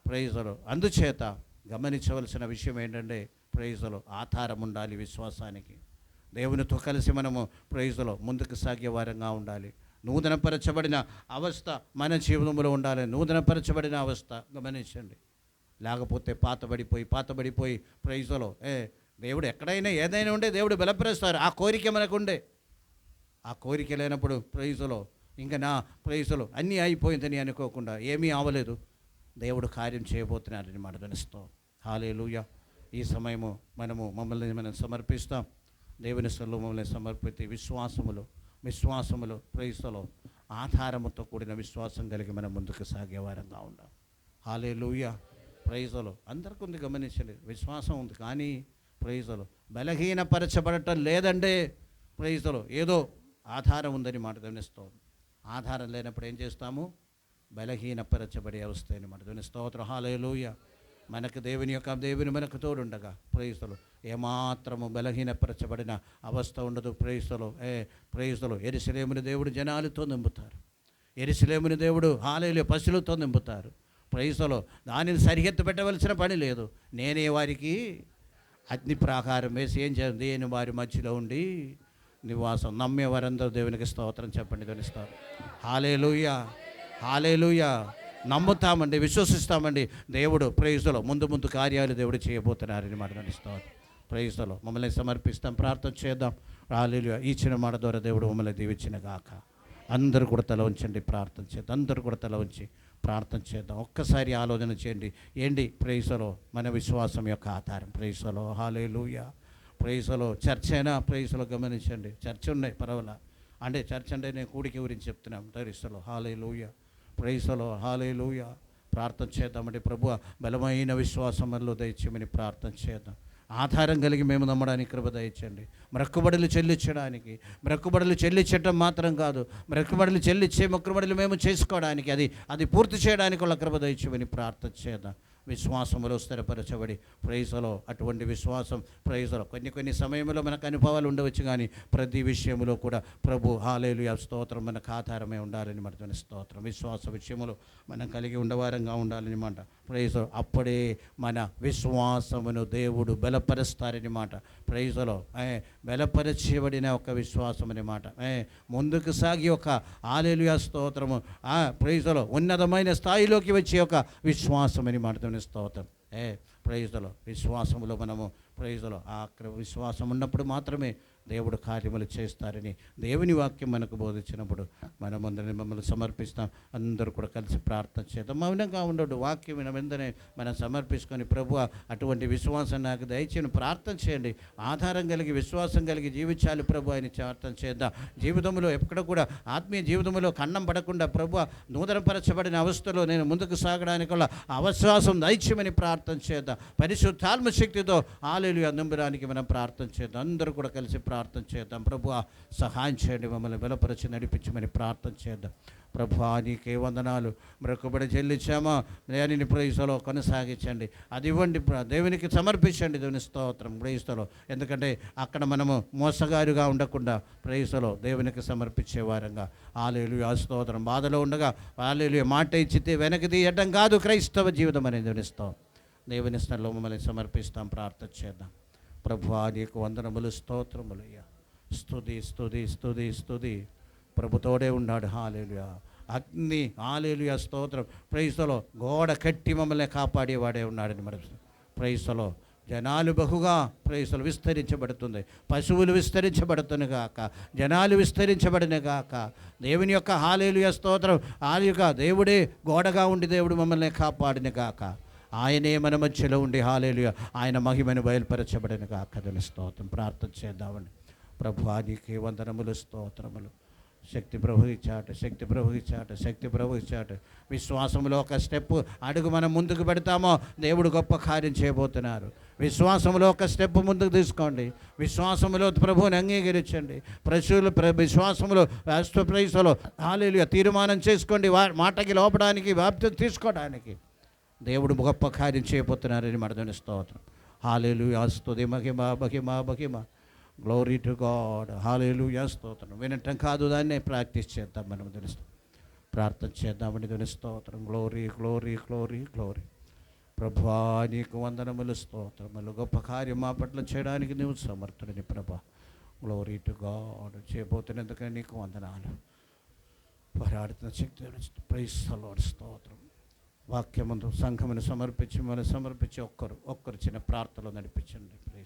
ప్రైజ్లో అందుచేత గమనించవలసిన విషయం ఏంటంటే, ప్రైజ్లో ఆధారం ఉండాలి విశ్వాసానికి. దేవునితో కలిసి మనము ప్రైజ్లో ముందుకు సాగే వారంగా ఉండాలి. నూతనపరచబడిన అవస్థ మన జీవితంలో ఉండాలి. నూతనపరచబడిన అవస్థ గమనించండి. లేకపోతే పాతబడిపోయి ప్రైజ్లో దేవుడు ఎక్కడైనా ఏదైనా ఉండే దేవుడు బలపరుస్తారు. ఆ కోరిక మనకుండే. ఆ కోరిక లేనప్పుడు ప్రైజ్లో ఇంకా నా ప్రైజ్లో అన్నీ అయిపోయిందని అనుకోకుండా, ఏమీ అవ్వలేదు, దేవుడు కార్యం చేయబోతున్నారని మాట. తెలుస్తాం. హల్లెలూయా. ఈ సమయము మమ్మల్ని మనం సమర్పిస్తాం. దేవుని సన్నిధిలో మమ్మల్ని సమర్పితే విశ్వాసములో ప్రైజ్లో ఆధారముతో కూడిన విశ్వాసం కలిగి మనం ముందుకు సాగే వారంగా ఉండాం. హల్లెలూయా. ప్రైజ్లో అందరికీ ఉంది, గమనించండి. విశ్వాసం ఉంది కానీ ప్రైజ్లో బలహీనపరచబడటం లేదంటే ప్రైజ్లో ఏదో ఆధారం ఉందని మాట. గమనిస్తాం. ఆధారం లేనప్పుడు ఏం చేస్తాము? బలహీనపరచబడే అవస్థ అనమాట. దేవుని స్తోత్రం. హల్లెలూయా. మనకు దేవుని మనకు తోడుండగా ప్రైజ్లో ఏమాత్రము బలహీనపరచబడిన అవస్థ ఉండదు. ప్రైజ్లో యెరూషలేమును దేవుడు జనాలతో నింపుతారు. యెరూషలేమును దేవుడు హల్లెలూయా పశువులతో నింపుతారు. ప్రైజ్లో దానిని సరిహద్దు పెట్టవలసిన పని లేదు. నేనే వారికి అగ్ని ప్రాకారం వేసి ఏం చేయాలి? నేను వారి మధ్యలో ఉండి నివాసం. నమ్మే వారందరూ దేవునికి స్తోత్రం చెప్పండి. దేవుని స్తోత్రం. హల్లెలూయా, హల్లెలూయా. నమ్ముతామండి, విశ్వసిస్తామండి. దేవుడు ప్రైజ్లో ముందు కార్యాలు దేవుడు చేయబోతున్నారని మాట. స్తోత్రం. ప్రైజ్లో మమ్మల్ని సమర్పిస్తాం, ప్రార్థన చేద్దాం. హల్లెలూయా. ఈ చిన్న మాట ద్వారా దేవుడు మమ్మల్ని దీవించిన గాక. అందరూ కూడా తల ఉంచండి, ప్రార్థన చేద్దాం. అందరూ కూడా తల ఉంచి ప్రార్థన చేద్దాం. ఒక్కసారి ఆలోచన చేయండి. ఏంటి ప్రైజ్లో మన విశ్వాసం యొక్క ఆధారం? ప్రైజ్లో హల్లెలూయా. ప్రైజ్లో చర్చ్ అయినా ప్రైజ్లో గమనించండి. చర్చ్ ఉన్నాయి పర్వాలా, అంటే చర్చ్ అంటే నేను కూడికి గురించి చెప్తున్నాం. ప్రైజ్లో హల్లెలూయా. ప్రైజ్లో హల్లెలూయా. ప్రార్థన చేద్దామంటే ప్రభువా బలమైన విశ్వాసంలో దయచేయమని ప్రార్థన చేద్దాం. ఆధారం కలిగి మేము నమ్మడానికి కృప దయచేయండి. మొక్కుబడులు చెల్లించడం మాత్రం కాదు, మొక్కుబడులు మేము చేసుకోవడానికి అది పూర్తి చేయడానికి వాళ్ళ కృప దయచేయమని ప్రార్థన చేద్దాం. విశ్వాసములో స్థిరపరచబడి ప్రైజ్లో అటువంటి విశ్వాసం ప్రైజ్లో కొన్ని సమయంలో మనకు అనుభవాలు ఉండవచ్చు, కానీ ప్రతి విషయంలో కూడా ప్రభు హల్లెలూయా స్తోత్రం మనకు ఆధారమే ఉండాలని మాట. స్తోత్రం. విశ్వాస విషయంలో మనం కలిగి ఉండవారంగా ఉండాలని మాట. ప్రైజ్లో అప్పుడే మన విశ్వాసమును దేవుడు బలపరుస్తారని మాట. ప్రైజ్లో బలపరచబడిన ఒక విశ్వాసం అని మాట. ముందుకు సాగి ఒక హల్లెలూయా స్తోత్రము ప్రైజ్లో ఉన్నతమైన స్థాయిలోకి వచ్చే ఒక విశ్వాసం అని మాట. స్తోత్రం. ప్రైజ్లో విశ్వాసములో మనము ప్రైజ్లో విశ్వాసం ఉన్నప్పుడు మాత్రమే దేవుడు కార్యములు చేస్తారని దేవుని వాక్యం మనకు బోధించినప్పుడు మనమందరినీ మమ్మల్ని సమర్పిస్తాం. అందరూ కూడా కలిసి ప్రార్థన చేద్దాం. మౌనంగా ఉండడు. వాక్యం వెంటనే మనం సమర్పించుకొని ప్రభువా అటువంటి విశ్వాసం నాకు దయచేసి ప్రార్థన చేయండి. ఆధారం కలిగి విశ్వాసం కలిగి జీవించాలి ప్రభు అని ప్రార్థన చేద్దాం. జీవితంలో ఎక్కడ కూడా ఆత్మీయ జీవితంలో కన్నం పడకుండా ప్రభువా నూతనపరచబడిన అవస్థలో నేను ముందుకు సాగడానికి అవిశ్వాసం దయచేయమని ప్రార్థన చేద్దాం. పరిశుద్ధాత్మ శక్తితో హల్లెలూయా నింపడానికి మనం ప్రార్థన చేద్దాం. అందరూ కూడా కలిసి ప్రార్థన చేద్దాం. ప్రభువా సహాయం చేయండి, మమ్మల్ని బలపరిచి నడిపించమని ప్రార్థన చేద్దాం. ప్రభువా నీకే వందనాలు. మొక్కుబడి చెల్లించామా దానిని ప్రైజ్లో కొనసాగించండి. అది ఇవ్వండి, దేవునికి సమర్పించండి. దేవుని స్తోత్రం ప్రైజ్లో. ఎందుకంటే అక్కడ మనము మోసగారుగా ఉండకుండా ప్రైజ్లో దేవునికి సమర్పించే వారంగా హల్లెలూయా స్తోత్రం. బాధలో ఉండగా హల్లెలూయా మాట ఇచ్చితే వెనక్కి తీయడం కాదు క్రైస్తవ జీవితం అనేది. దేవుని స్తోత్రం. దేవుని స్థలంలో మమ్మల్ని సమర్పిస్తాం, ప్రార్థన చేద్దాం. ప్రభువా నీకు వందనములు, స్తోత్రములయ్యా. స్తుతి స్తుతి స్తుతి స్తుతి. ప్రభుతోడే ఉన్నాడు. హల్లెలూయా. అగ్ని హల్లెలూయా స్తోత్రం. ప్రైజ్లో గోడ కట్టి మమ్మల్ని కాపాడేవాడే ఉన్నాడని మరి ప్రైజ్లో జనాలు బహుగా ప్రైజ్లో విస్తరించబడుతుంది. పశువులు విస్తరించబడుతున్న గాక, జనాలు విస్తరించబడిన గాక. దేవుని యొక్క హల్లెలూయా స్తోత్రం. హల్లెలూయా దేవుడే గోడగా ఉండి దేవుడు మమ్మల్ని కాపాడిన గాక. ఆయనే మన మధ్యలో ఉండి హల్లెలూయా ఆయన మహిమను బయలుపరచబడిన గాక. దేవుని స్తోత్రం. ప్రార్థన చేద్దామని. ప్రభువా నీకే వందనములు, స్తోత్రములు. శక్తి ప్రభు ఇచ్చాట, శక్తి ప్రభు ఇచ్చాట, శక్తి ప్రభు ఇచ్చాట. విశ్వాసంలో ఒక స్టెప్ అడుగు మనం ముందుకు పెడతామో దేవుడు గొప్ప కార్యం చేయబోతున్నారు. విశ్వాసంలో ఒక స్టెప్ ముందుకు తీసుకోండి. విశ్వాసంలో ప్రభువుని అంగీకరించండి. విశ్వాసంలో ప్రైస్లో హల్లెలూయా తీర్మానం చేసుకోండి. మాటకి లోపడానికి బాప్తిసం తీసుకోవడానికి దేవుడు గొప్ప కార్యం చేయబోతున్నారని మన స్తోత్రం. హల్లెలూయా స్తుతి మహిమ మహిమ మహిమ. Glory to God. హల్లెలూయా స్తోత్రం. వినటం కాదు, దాన్నే ప్రాక్టీస్ చేద్దాం. మనం తెలుస్తాం, ప్రార్థన చేద్దామని దేవుని స్తోత్రం. Glory glory glory glory. ప్రభువా నీకు వందనములు, స్తోత్రములు. గొప్ప కార్యం మా పట్ల చేయడానికి నువ్వు సమర్థుడిని ప్రభా. Glory to God. చేయబోతున్నందుకని నీకు వందనాలు. పోరాడుతున్న శక్తి ప్రైజ్ ది లార్డ్. స్తోత్రం. వాక్యమందు సంఘమును సమర్పించి ఒక్కరు చిన్న ప్రార్థనలో నడిపించండి. ప్రైజ్